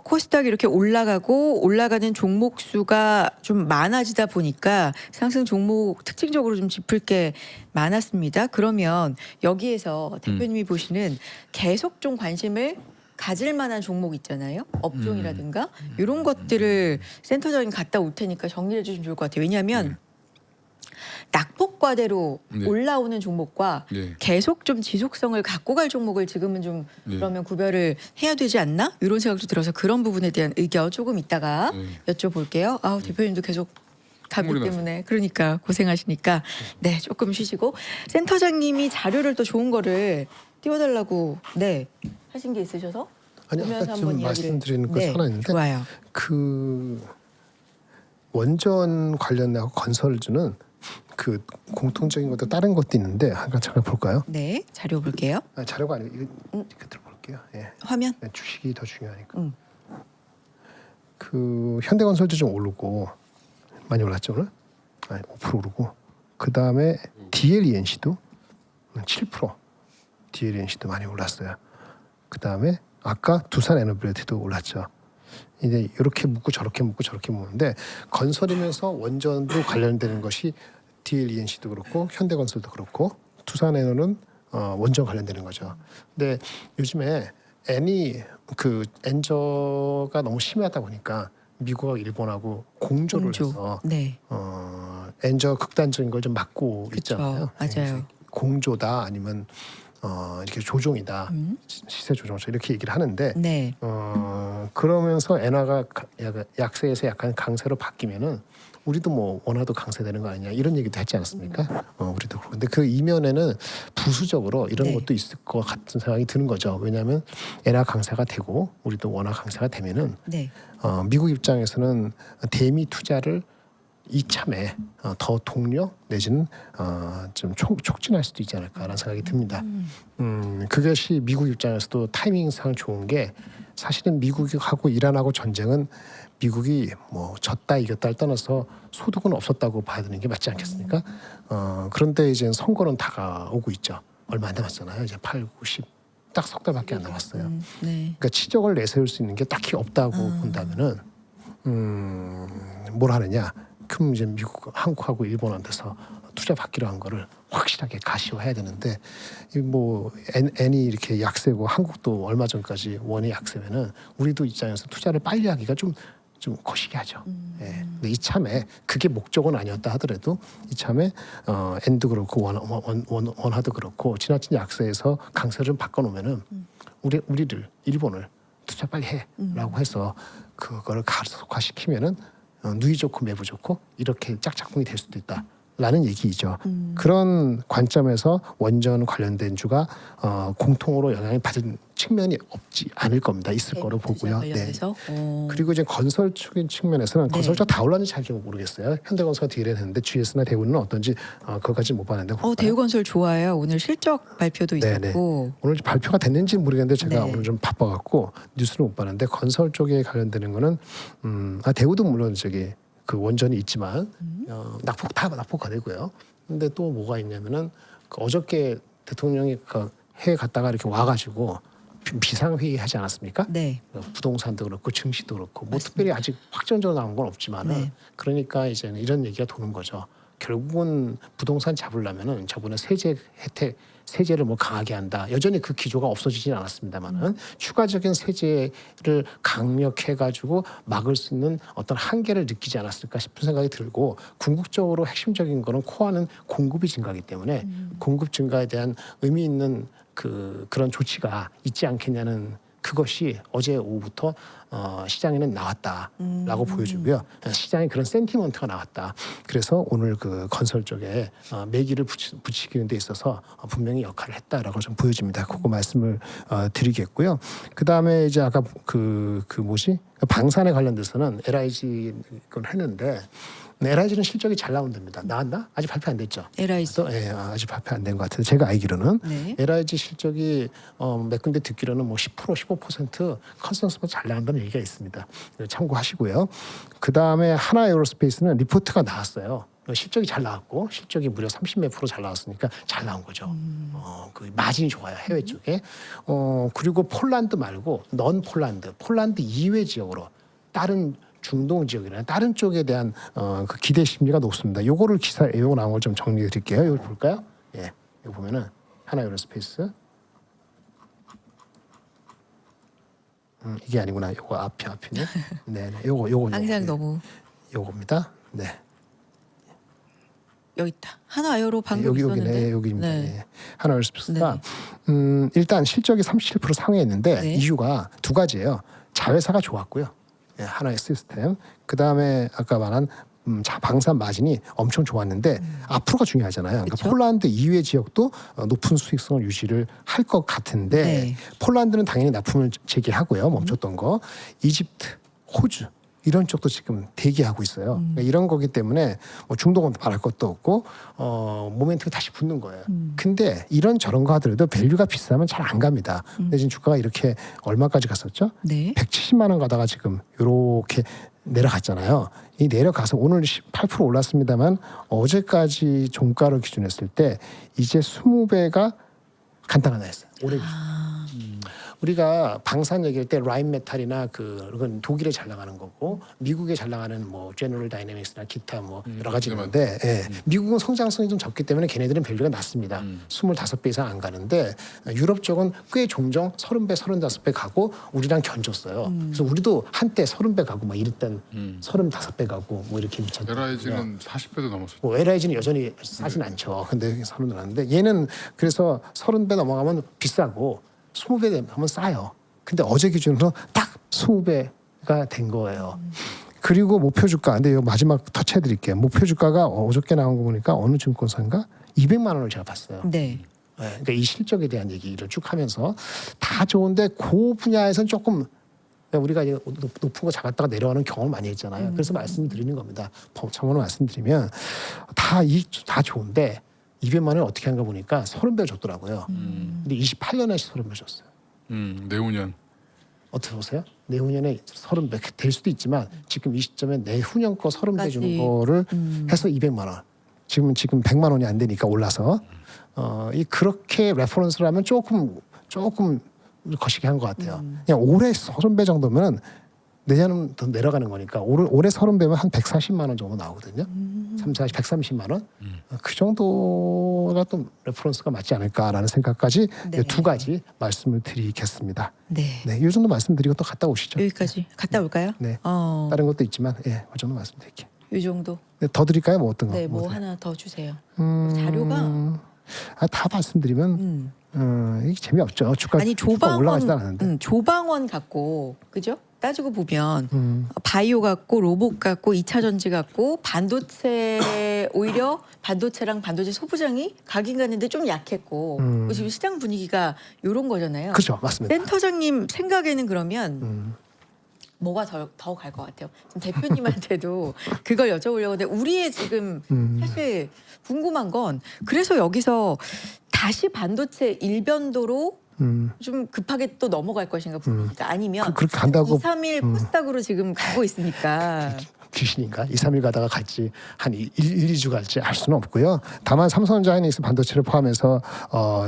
코스닥 이렇게 올라가고 올라가는 종목 수가 좀 많아지다 보니까 상승 종목 특징적으로 좀 짚을 게 많았습니다. 그러면 여기에서 대표님이 보시는 계속 좀 관심을 가질 만한 종목 있잖아요. 업종이라든가 이런 것들을 센터장님 갔다 올 테니까 정리해 주시면 좋을 것 같아요. 왜냐하면 낙폭과대로 네. 올라오는 종목과 예. 계속 좀 지속성을 갖고 갈 종목을 지금은 좀 네. 그러면 구별을 해야 되지 않나? 이런 생각도 들어서 그런 부분에 대한 의견 조금 이따가 여쭤볼게요. 대표님도 계속 가기 콧물이 때문에 그러니까 고생하시니까 네 조금 쉬시고 센터장님이 자료를 또 좋은 거를 띄워달라고 하신 게 있으셔서 아니 보면서 아까 한번 좀 이야기를- 말씀드리는 거 하나 있는데 좋아요. 그 원전 관련하고 건설주는 그 공통적인 것도 다른 것도 있는데 잠깐 볼까요? 네 자료 볼게요. 자료가 아니고 이거 들어볼게요. 드릴게요. 예. 화면? 네, 주식이 더 중요하니까. 음. 그 현대건설도 좀 오르고 많이 올랐죠 오늘? 5% 오르고 그 다음에 DLENC도 7% DLENC도 많이 올랐어요. 그 다음에 아까 두산에너빌리티도 올랐죠. 이제 이렇게 묶고 저렇게 묶고 저렇게 묶는데 건설이면서 원전도 관련되는 것이 DLENC도 그렇고 현대건설도 그렇고 두산에너는 원전 관련되는 거죠. 근데 요즘에 엔저가 너무 심하다 보니까 미국하고 일본하고 공조를 해서 네. 엔저 극단적인 걸 좀 막고 그쵸. 있잖아요. 맞아요. 공조다 아니면 이렇게 조종이다 시세 조종사 이렇게 얘기를 하는데 네. 그러면서 엔화가 약세에서 약간 강세로 바뀌면은 우리도 뭐 원화도 강세되는 거 아니냐 이런 얘기도 했지 않았습니까? 우리도 그런데 그 이면에는 부수적으로 이런 네. 것도 있을 것 같은 생각이 드는 거죠. 왜냐하면 엔화 강세가 되고 우리도 원화 강세가 되면은 네. 미국 입장에서는 대미 투자를 이참에 더 독려 내지는 좀 촉진할 수도 있지 않을까라는 생각이 듭니다. 그것이 미국 입장에서도 타이밍상 좋은 게 사실은 미국하고 이란하고 전쟁은 미국이 뭐 졌다 이겼다를 떠나서 소득은 없었다고 봐야 되는 게 맞지 않겠습니까? 그런데 이제 선거는 다가오고 있죠. 얼마 안 남았잖아요. 이제 8, 9, 10 딱 석 달밖에 안 남았어요. 네. 그러니까 치적을 내세울 수 있는 게 딱히 없다고 본다면은 뭘 하느냐? 그럼 이제 미국, 한국하고 일본한테서 투자 받기로 한 거를 확실하게 가시화해야 되는데 뭐 엔이 이렇게 약세고 한국도 얼마 전까지 원이 약세면은 우리도 입장에서 투자를 빨리 하기가 좀 거시기 하죠. 예. 근데 이참에 그게 목적은 아니었다 하더라도 이참에 엔도 그렇고 원화도 그렇고 지나친 약세에서 강세를 좀 바꿔놓으면은 우리를 일본을 투자 빨리 해라고 해서 그거를 가속화시키면은 누이 좋고 매부 좋고 이렇게 짝짝꿍이 될 수도 있다라는 얘기이죠. 그런 관점에서 원전 관련된 주가 공통으로 영향을 받은 측면이 없지 않을 겁니다. 있을 거로 보고요. 네. 그리고 이제 건설적인 측면에서는 네. 건설주가 다 올랐는지 잘 모르겠어요. 현대건설가 뒤를 했는데 GS나 대우는 어떤지 그것까지 못 봤는데. 대우건설 좋아요. 오늘 실적 발표도 네네. 있었고. 오늘 발표가 됐는지는 모르겠는데 제가 네. 오늘 좀 바빠갖고 뉴스를 못 봤는데 건설 쪽에 관련되는 거는 대우도 물론 저기 그 원전이 있지만 낙폭가 되고요. 근데 또 뭐가 있냐면은 그 어저께 대통령이 그 해외 갔다가 이렇게 와가지고 비상회의 하지 않았습니까? 네. 부동산도 그렇고 증시도 그렇고 뭐 맞습니다. 특별히 아직 확정적으로 나온 건 없지만은 네. 그러니까 이제는 이런 얘기가 도는 거죠. 결국은 부동산 잡으려면은 저번에 세제 혜택 세제를 뭐 강하게 한다. 여전히 그 기조가 없어지진 않았습니다만은 추가적인 세제를 강력해 가지고 막을 수 있는 어떤 한계를 느끼지 않았을까 싶은 생각이 들고 궁극적으로 핵심적인 거는 코어는 공급이 증가하기 때문에 공급 증가에 대한 의미 있는 그런 조치가 있지 않겠냐는 그것이 어제 오후부터 시장에는 나왔다라고 보여주고요. 시장에 그런 센티먼트가 나왔다. 그래서 오늘 그 건설 쪽에 매기를 붙이기는 데 있어서 분명히 역할을 했다라고 좀 보여집니다. 그거 말씀을 드리겠고요. 그 다음에 이제 아까 그 방산에 관련돼서는 LIG 건 했는데 LIG는 실적이 잘 나온답니다. 나왔나? 아직 발표 안 됐죠. LIG. 예, 아직 발표 안 된 것 같은데 제가 알기로는 네. LIG 실적이 몇 군데 듣기로는 뭐 10% 15% 컨센서스보다 잘 나온다는 얘기가 있습니다. 참고하시고요. 그 다음에 하나에어로스페이스는 리포트가 나왔어요. 실적이 잘 나왔고 실적이 무려 30몇 % 잘 나왔으니까 잘 나온 거죠. 그 마진이 좋아요 해외 쪽에. 그리고 폴란드 말고 넌 폴란드 이외 지역으로 다른 중동 지역이나 다른 쪽에 대한 그 기대 심리가 높습니다. 요거를 기사에 요거 나온 걸 좀 정리해 드릴게요. 이거 볼까요? 예, 이거 보면은 하나에어로스페이스. 이게 아니구나. 요거 앞이네. 네, 요거 항상 너무 요겁니다. 네. 여기 있다. 하나에어로 방금 여기네, 있었는데. 여기입니다. 네. 네. 하나에어로스페이스가 네. 일단 실적이 37% 상회했는데 네. 이유가 두 가지예요. 자회사가 좋았고요. 예, 하나의 시스템. 그 다음에 아까 말한 방산 마진이 엄청 좋았는데 앞으로가 중요하잖아요. 그러니까 그쵸? 폴란드 이외 지역도 높은 수익성을 유지를 할 것 같은데 네. 폴란드는 당연히 납품을 재개하고요. 멈췄던 거. 이집트, 호주 이런 쪽도 지금 대기하고 있어요. 그러니까 이런 거기 때문에 뭐 중동은 말할 것도 없고 모멘트가 다시 붙는 거예요. 근데 이런 저런 거 하더라도 밸류가 비싸면 잘 안 갑니다. 근데 지금 주가가 이렇게 얼마까지 갔었죠? 네. 170만 원 가다가 지금 이렇게 내려갔잖아요. 이 내려가서 오늘 8% 올랐습니다만 어제까지 종가를 기준했을 때 이제 20배가 간단하다 했어요. 올해 기준. 우리가 방산 얘기할 때 라인 메탈이나 그건 독일에 잘 나가는 거고 미국에 잘 나가는 뭐 제너럴 다이내믹스나 기타 뭐 여러 가지 있는데 예. 미국은 성장성이 좀 적기 때문에 걔네들은 밸류가 낮습니다. 25배 이상 안 가는데 유럽 쪽은 꽤 종종 30배, 35배 가고 우리랑 견줬어요. 그래서 우리도 한때 30배 가고 막 이랬던 35배 가고 뭐 이렇게 미쳤거든요. LIG는 40배도 넘었어요. 뭐 LIG는 여전히 싸진 않죠. 근데 30배 나는데 얘는 그래서 30배 넘어가면 비싸고 20배 하면 싸요. 근데 어제 기준으로 딱 20배가 된 거예요. 그리고 목표 주가, 근데 이거 마지막 터치해 드릴게요. 목표 주가가 어저께 나온 거 보니까 어느 증권사인가 200만 원을 제가 봤어요. 네. 네, 그러니까 이 실적에 대한 얘기를 쭉 하면서 다 좋은데 그 분야에서는 조금 우리가 이제 높은 거 잡았다가 내려가는 경험을 많이 했잖아요. 그래서 말씀드리는 겁니다. 처음으로 말씀드리면 다 좋은데 200만 원을 어떻게 한가 보니까 30배 줬더라고요. 근데 28년에 30배 줬어요. 내후년. 어떻게 보세요? 내후년에 30배 될 수도 있지만 지금 이 시점에 내후년 거 30배 주는 거를 해서 200만 원. 지금 100만 원이 안 되니까 올라서 이 그렇게 레퍼런스를 하면 조금 거시기 한 것 같아요. 그냥 올해 30배 정도면 내년은 더 내려가는 거니까 올해 30배면 한 140만 원 정도 나오거든요. 130만 원. 그 정도가 또 레퍼런스가 맞지 않을까라는 생각까지 네. 두 가지 말씀을 드리겠습니다. 네. 네, 이 정도 말씀드리고 또 갔다 오시죠. 여기까지 갔다 올까요? 네. 어, 다른 것도 있지만 이 정도 말씀드릴게요. 이 정도. 네, 더 드릴까요? 뭐 어떤 거? 네, 뭐 드릴까요? 하나 더 주세요. 자료가 다 말씀드리면 이게 재미없죠. 주가 아니 주가 올라가지도 조방원, 않았는데. 조방원 같고 그죠? 따지고 보면 바이오 같고 로봇 같고 2차 전지 같고 반도체 오히려 반도체랑 반도체 소부장이 가긴 갔는데 좀 약했고 지금 시장 분위기가 이런 거잖아요. 그렇죠, 맞습니다. 센터장님 생각에는 그러면 뭐가 더 갈 것 같아요. 지금 대표님한테도 그걸 여쭤보려고 하는데 우리의 지금 사실 궁금한 건 그래서 여기서 다시 반도체 일변도로 좀 급하게 또 넘어갈 것인가 분위기가 아니면 그렇게 간다고 2, 3일 코스닥으로 지금 가고 있으니까 귀신인가? 2, 3일 가다가 갈지 한 1, 2주 갈지 알 수는 없고요. 다만 삼성전자 하이닉스 반도체를 포함해서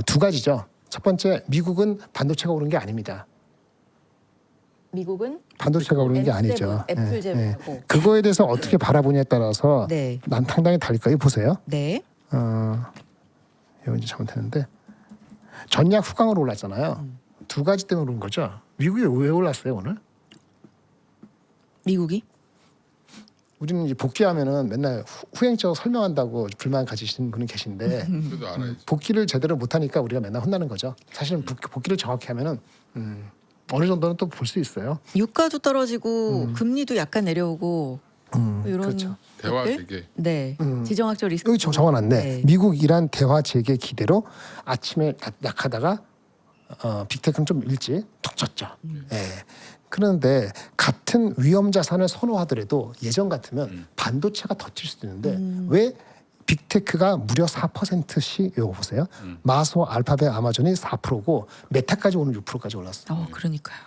두 가지죠. 첫 번째, 미국은 반도체가 오른 게 아닙니다. 미국은 반도체가 오른 게 M7, 아니죠. 애플 예, 예. 제품하고. 그거에 대해서 어떻게 바라보냐에 따라서 네. 난 상당히 다를 거예요. 보세요. 네. 이거 이제 잘못했는데 전약 후강으로 올랐잖아요. 두 가지 때문에 오른 거죠. 미국이 왜 올랐어요 오늘? 미국이 우리는 이제 복귀하면은 맨날 후행적 설명한다고 불만 가지시는 분이 계신데 그래도 알아야지. 복귀를 제대로 못하니까 우리가 맨날 혼나는 거죠. 사실은 복귀를 정확히 하면은 어느 정도는 또 볼 수 있어요. 유가도 떨어지고 금리도 약간 내려오고 이런 그렇죠. 대화 것들? 재개. 네. 지정학적 리스크. 여기 적어놨네. 네. 미국 이란 대화 재개 기대로 아침에 약하다가 빅테크는 좀 일찍 툭 쳤죠. 예. 그런데 같은 위험 자산을 선호하더라도 예전 같으면 반도체가 더 칠 수도 있는데 왜 빅테크가 무려 4%씩 이거 보세요. 마소, 알파벳, 아마존이 4%고 메타까지 오늘 6%까지 올랐어요. 그러니까요.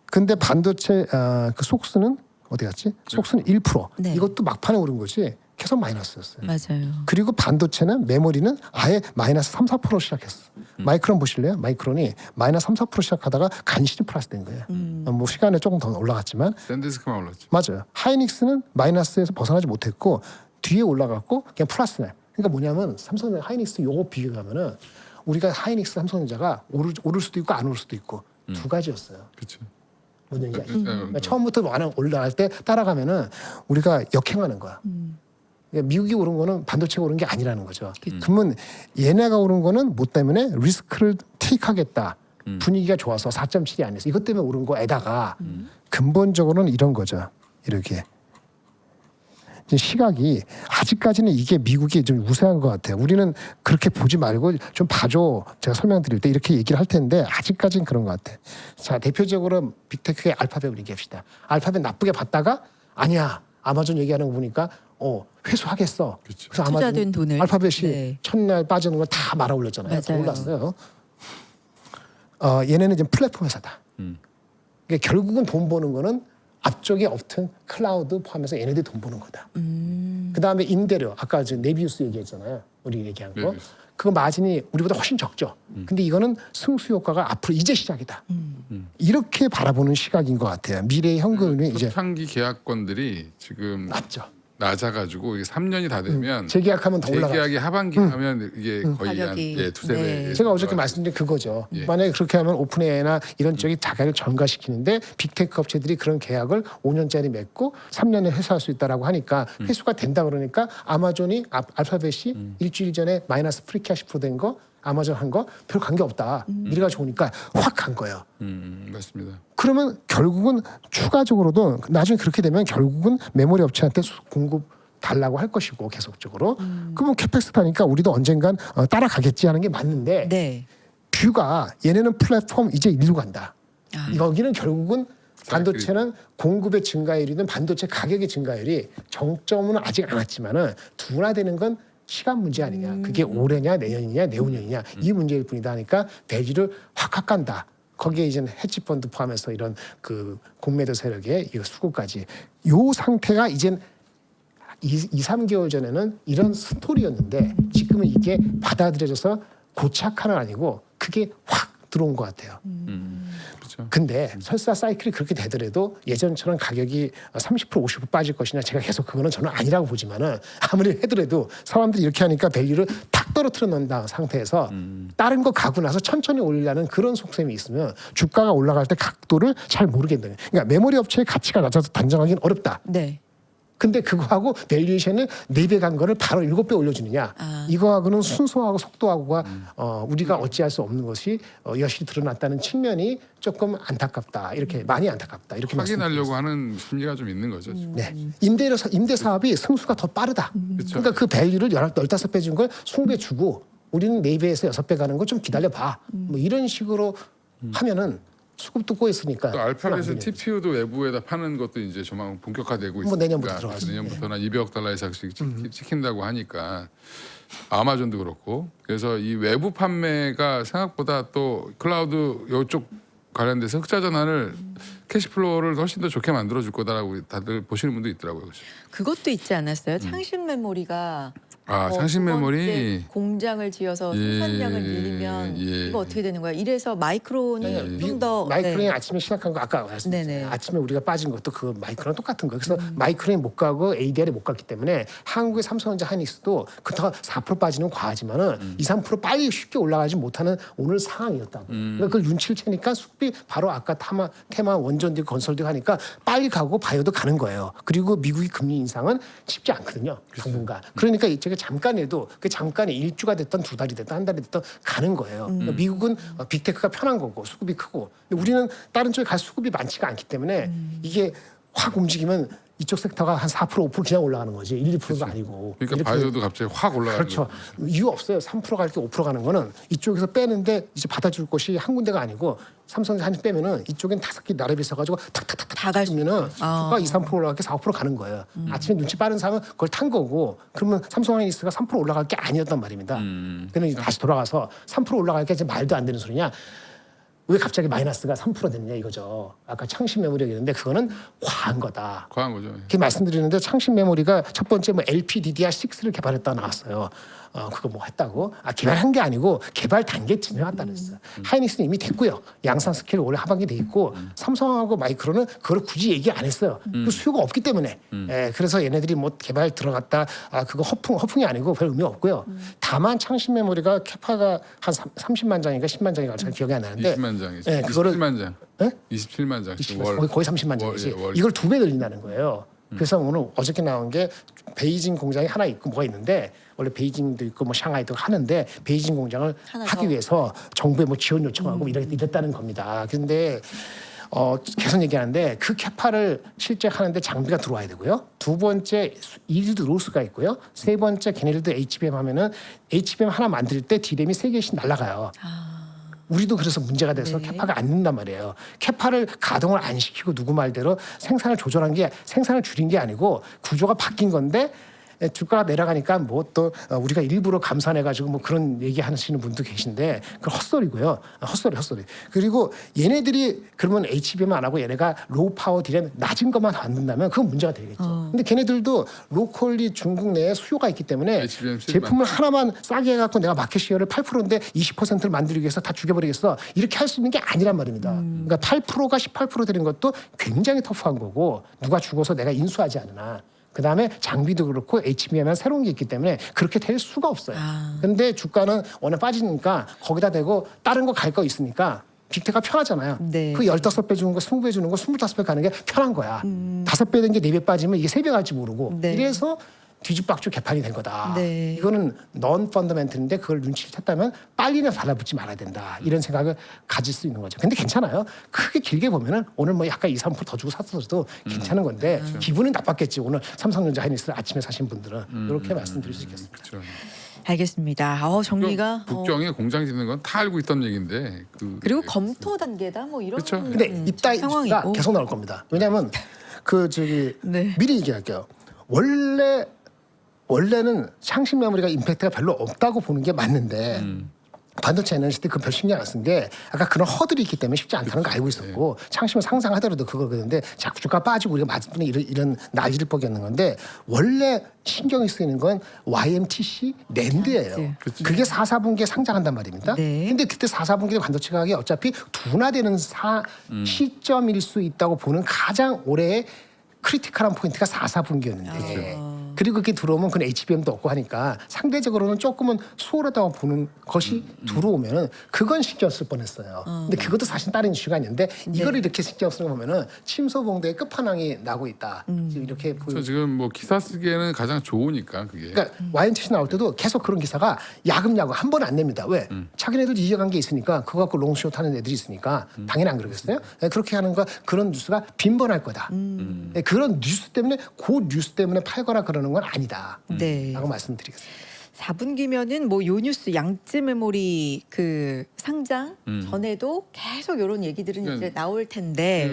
근데 반도체 그 속수는 어디 갔지? 속수는 1%. 네. 이것도 막판에 오른 거지. 계속 마이너스였어요. 맞아요. 그리고 반도체는 메모리는 아예 마이너스 3, 4% 시작했어. 마이크론 보실래요? 마이크론이 마이너스 3, 4% 시작하다가 간신히 플러스 된 거예요. 뭐 시간에 조금 더 올라갔지만 샌디스크만 올랐죠. 맞아요. 하이닉스는 마이너스에서 벗어나지 못했고 뒤에 올라갔고 그냥 플러스네. 그러니까 뭐냐면 삼성 하이닉스 요거 비교하면은 우리가 하이닉스 삼성전자가 오를 수도 있고 안 오를 수도 있고 두 가지였어요. 그렇죠. 뭔 얘기야? 그러니까 처음부터 많은 올라갈 때 따라가면은 우리가 역행하는 거야. 그러니까 미국이 오른 거는 반도체가 오른 게 아니라는 거죠. 그러면 얘네가 오른 거는 뭐 때문에 리스크를 테이크하겠다. 분위기가 좋아서 4.7이 아니었어. 이것 때문에 오른 거에다가 근본적으로는 이런 거죠. 이렇게 시각이 아직까지는 이게 미국이 좀 우세한 것 같아요. 우리는 그렇게 보지 말고 좀 봐줘. 제가 설명드릴 때 이렇게 얘기를 할 텐데 아직까지는 그런 것 같아. 자, 대표적으로 빅테크의 알파벳을 얘기합시다. 알파벳 나쁘게 봤다가 아니야. 아마존 얘기하는 거 보니까 회수하겠어. 그렇죠. 그래서 투자된 돈을 알파벳이 네. 첫날 빠지는 걸 다 말아 올렸잖아요. 다 맞아요. 올랐어요. 얘네는 지금 플랫폼 회사다. 그러니까 결국은 돈 버는 거는 앞쪽에 없던 클라우드 포함해서 얘네들이 돈 버는 거다. 그 다음에 임대료, 아까 저 네비우스 얘기했잖아요. 우리 얘기한 거. 네비우스. 그거 마진이 우리보다 훨씬 적죠. 근데 이거는 승수 효과가 앞으로 이제 시작이다. 이렇게 바라보는 시각인 것 같아요. 미래의 현금이 이제 초창기 계약권들이 지금 낮죠. 낮아가지고 이게 3년이 다 되면 재계약하면 더 올라가. 재계약이 하반기 하면 이게 거의 가격이, 한 두세 배. 네. 제가 어저께 말씀드린 그거죠. 예. 만약에 그렇게 하면 오픈AI나 이런 쪽이 자가를 전가시키는데 빅테크 업체들이 그런 계약을 5년짜리 맺고 3년에 회수할 수 있다라고 하니까 회수가 된다 그러니까 아마존이 알파벳이 일주일 전에 마이너스 프리캐시 프로 된 거 아마존 한 거 별 관계 없다. 미래가 좋으니까 확 간 거예요. 맞습니다. 그러면 결국은 추가적으로도 나중에 그렇게 되면 결국은 메모리 업체한테 공급 달라고 할 것이고 계속적으로 그러면 캐펙스 타니까 우리도 언젠간 따라가겠지 하는 게 맞는데 네. 뷰가 얘네는 플랫폼 이제 일로 간다. 아. 여기는 결국은 반도체는 공급의 증가율이든 반도체 가격의 증가율이 정점은 아직 안 왔지만은 둔화되는 건 시간 문제 아니냐. 그게 올해냐 내년이냐 내후년이냐 이 문제일 뿐이다 하니까 배지를 확 간다. 거기에 이제 헤지펀드 포함해서 이런 그 공매도 세력의 이 수급까지 요 상태가 이젠 2-3개월 전에는 이런 스토리였는데 지금은 이게 받아들여져서 고착화는 아니고 그게 확 들어온 것 같아요. 그렇죠. 근데 설사 사이클이 그렇게 되더라도 예전처럼 가격이 30% 50% 빠질 것이냐 제가 계속 그거는 저는 아니라고 보지만은 아무리 해더라도 사람들이 이렇게 하니까 밸류를 탁 떨어뜨려 놓은 상태에서 다른 거 가고 나서 천천히 올리려는 그런 속셈이 있으면 주가가 올라갈 때 각도를 잘 모르겠는. 그러니까 메모리 업체의 가치가 낮아서 단정하기는 어렵다. 네. 근데 그거하고 밸류에이션을 4배 간 거를 바로 7배 올려주느냐. 이거하고는 순서하고 속도하고가 우리가 어찌할 수 없는 것이 여실히 드러났다는 측면이 조금 안타깝다. 이렇게 많이 안타깝다. 이렇게 확인하려고 하는 심리가 좀 있는 거죠. 지금. 네. 임대 사업이 승수가 더 빠르다. 그렇죠. 그러니까 그 밸류를 15배 준 걸 20배 주고 우리는 4배에서 6배 가는 거 좀 기다려봐. 뭐 이런 식으로 하면은 수급도 꼬였으니까. 또 알파벳은 TPU도 외부에다 파는 것도 이제 조만 본격화되고 있으니까 뭐 내년부터 들어가죠. 내년부터는 200억 달러 이상씩 찍힌다고 하니까 아마존도 그렇고 그래서 이 외부 판매가 생각보다 또 클라우드 이쪽 관련돼서 흑자 전환을 캐시플로우를 훨씬 더 좋게 만들어줄 거다라고 다들 보시는 분도 있더라고요. 그렇죠? 그것도 있지 않았어요? 창신 메모리가 창신 두 번째 메모리 공장을 지어서 생산량을 늘리면 이거 어떻게 되는 거야? 이래서 마이크론이 좀 더 마이크론이 아침에 시작한 거 아까 말씀드렸잖아요. 아침에 우리가 빠진 것도 그 마이크론 똑같은 거예요. 그래서 마이크론이 못 가고 ADR이 못 갔기 때문에 한국의 삼성전자 하이닉스도 그렇다가 4% 빠지는 과하지만은 2-3% 빨리 쉽게 올라가지 못하는 오늘 상황이었다고. 그러니까 그걸 눈치를 채니까 수급이 바로 아까 테마 원전도 건설도 하니까 빨리 가고 바이오도 가는 거예요. 그리고 미국의 금리 인상은 쉽지 않거든요. 당분간. 그러니까 이쪽에 잠깐에도 그 잠깐에 1주가 됐던 2달이 됐던 1달이 됐던 가는 거예요. 그러니까 미국은 빅테크가 편한 거고 수급이 크고 근데 우리는 다른 쪽에 갈 수급이 많지가 않기 때문에 이게 확 움직이면 이쪽 섹터가 한 4% 5% 그냥 올라가는 거지 1-2%가 아니고. 그러니까 바이오도 갑자기 확 올라가는 그렇죠. 이유 없어요. 3% 갈 때 5% 가는 거는 이쪽에서 빼는데 이제 받아줄 곳이 한 군데가 아니고 삼성전자 한 빼면은 이쪽엔 5개 나라에 있어가지고 탁탁탁탁 가주면은 주가 2-3% 올라갈 게 4-5% 가는 거예요. 아침에 눈치 빠른 사람은 그걸 탄 거고 그러면 삼성하이닉스가 3% 올라갈 게 아니었단 말입니다. 그러면 다시 돌아가서 3% 올라갈 게 이제 말도 안 되는 소리냐. 왜 갑자기 마이너스가 3% 됐냐 이거죠. 아까 창신 메모리 얘기했는데 그거는 과한 거다. 과한 거죠. 이렇게 말씀드리는데 창신 메모리가 첫 번째 뭐 LPDDR6를 개발했다 나왔어요. 그거 뭐 했다고? 개발한 게 아니고 개발 단계 지나갔다 그랬어요. 하이닉스는 이미 됐고요. 양산 스케일 올해 하반기 돼 있고 삼성하고 마이크론은 그걸 굳이 얘기 안 했어요. 그 수요가 없기 때문에. 그래서 얘네들이 뭐 개발 들어갔다 그거 허풍이 아니고 별 의미 없고요. 다만 창신 메모리가 캐파가 한 30만 장인가 10만 장인가 잘 기억이 안 나는데 20만 장이죠. 네, 그거를 27만 장. 네? 27만 장. 20만, 거의 30만 장이지. 이걸 2배 늘린다는 거예요. 그래서 오늘 어저께 나온 게 베이징 공장이 하나 있고 뭐가 있는데 원래 베이징도 있고 뭐 샹하이도 하는데 베이징 공장을 하기 위해서 정부에 뭐 지원 요청하고 이랬다는 겁니다. 그런데 계속 얘기하는데 그 캐파를 실제 하는데 장비가 들어와야 되고요. 두 번째 일도 들어올 수가 있고요. 세 번째 걔네들도 HBM 하면은 HBM 하나 만들 때 D램이 3개씩 날아가요. 우리도 그래서 문제가 돼서 네. 캐파가 안 는단 말이에요. 캐파를 가동을 안 시키고 누구 말대로 생산을 조절한 게 생산을 줄인 게 아니고 구조가 바뀐 건데 주가가 내려가니까 뭐 또 우리가 일부러 감산해가지고 뭐 그런 얘기하시는 분도 계신데 그건 헛소리고요. 헛소리. 그리고 얘네들이 그러면 HBM 안 하고 얘네가 로우 파워 디램 낮은 것만 만든다면 그건 문제가 되겠죠. 근데 걔네들도 로컬리 중국 내에 수요가 있기 때문에 HBM 제품을 하나만 싸게 해갖고 내가 마켓 시어를 8%인데 20%를 만들기 위해서 다 죽여버리겠어. 이렇게 할 수 있는 게 아니란 말입니다. 그러니까 8%가 18% 되는 것도 굉장히 터프한 거고 누가 죽어서 내가 인수하지 않으나. 그다음에 장비도 그렇고 HBM은 새로운 게 있기 때문에 그렇게 될 수가 없어요. 근데 주가는 워낙 빠지니까 거기다 대고 다른 거 갈 거 있으니까 빅테크가 편하잖아요. 네. 그 15배 주는 거 20배 주는 거 25배 가는 게 편한 거야. 5배 된 게 4배 빠지면 이게 3배 갈지 모르고 네. 이래서 뒤집박죽 개판이 된 거다. 네. 이거는 넌 펀더멘트인데 그걸 눈치를 챘다면 빨리는 달라붙지 말아야 된다. 이런 생각을 가질 수 있는 거죠. 근데 괜찮아요. 크게 길게 보면은 오늘 뭐 약간 2, 3%더 주고 샀어도 괜찮은 건데 기분은 나빴겠지. 오늘 삼성전자 하이닉스 아침에 사신 분들은 이렇게 말씀드릴 수 있겠습니다. 그렇죠. 알겠습니다. 정리가 북경에 공장 짓는 건 다 알고 있던 얘기인데 그리고 검토 단계다 뭐 이런 그렇죠. 근데 이따 상황이고. 이슈가 계속 나올 겁니다. 왜냐하면 네. 미리 얘기할게요. 원래는 창신 메모리가 임팩트가 별로 없다고 보는 게 맞는데 반도체 에너지 때 그 별 신경 안 쓴 게 아까 그런 허들이 있기 때문에 쉽지 않다는 거 알고 있었고 창심을 상상하더라도 그거 그런데 자꾸 주가 빠지고 우리가 맞으면 이런 난리를 뻐겼는 건데 원래 신경이 쓰이는 건 YMTC 낸드예요. 그게 4, 4분기에 상장한단 말입니다. 네. 근데 그때 4, 4분기에 반도체 가격이 어차피 둔화되는 시점일 수 있다고 보는 가장 올해의 크리티컬한 포인트가 4, 4분기였는데 그리고 그게 들어오면 그건 HBM도 없고 하니까 상대적으로는 조금은 수월하다고 보는 것이 들어오면은 그건 신경 쓸 뻔했어요. 근데 그것도 사실 다른 이슈가 있는데 이걸 이렇게 신경 쓰는 거 보면은 침소봉대의 끝판왕이 나고 있다. 지금 이렇게 저 지금 뭐 기사 쓰기에는 가장 좋으니까 그게. 그러니까 YNTC 나올 때도 계속 그런 기사가 야금야금 한 번 안 냅니다. 왜? 자기네들 이해간 게 있으니까 그거 갖고 롱숏 하는 애들이 있으니까 당연히 안 그러겠어요? 네, 그렇게 하는 거 그런 뉴스가 빈번할 거다. 네, 그런 뉴스 때문에 그 뉴스 때문에 팔거나 그러는 건 아니다. 네. 라고 말씀드리겠습니다. 4분기면은 뭐 요 뉴스 양쯔 메모리 그 상장 전에도 계속 이런 얘기들은 그, 이제 나올 텐데.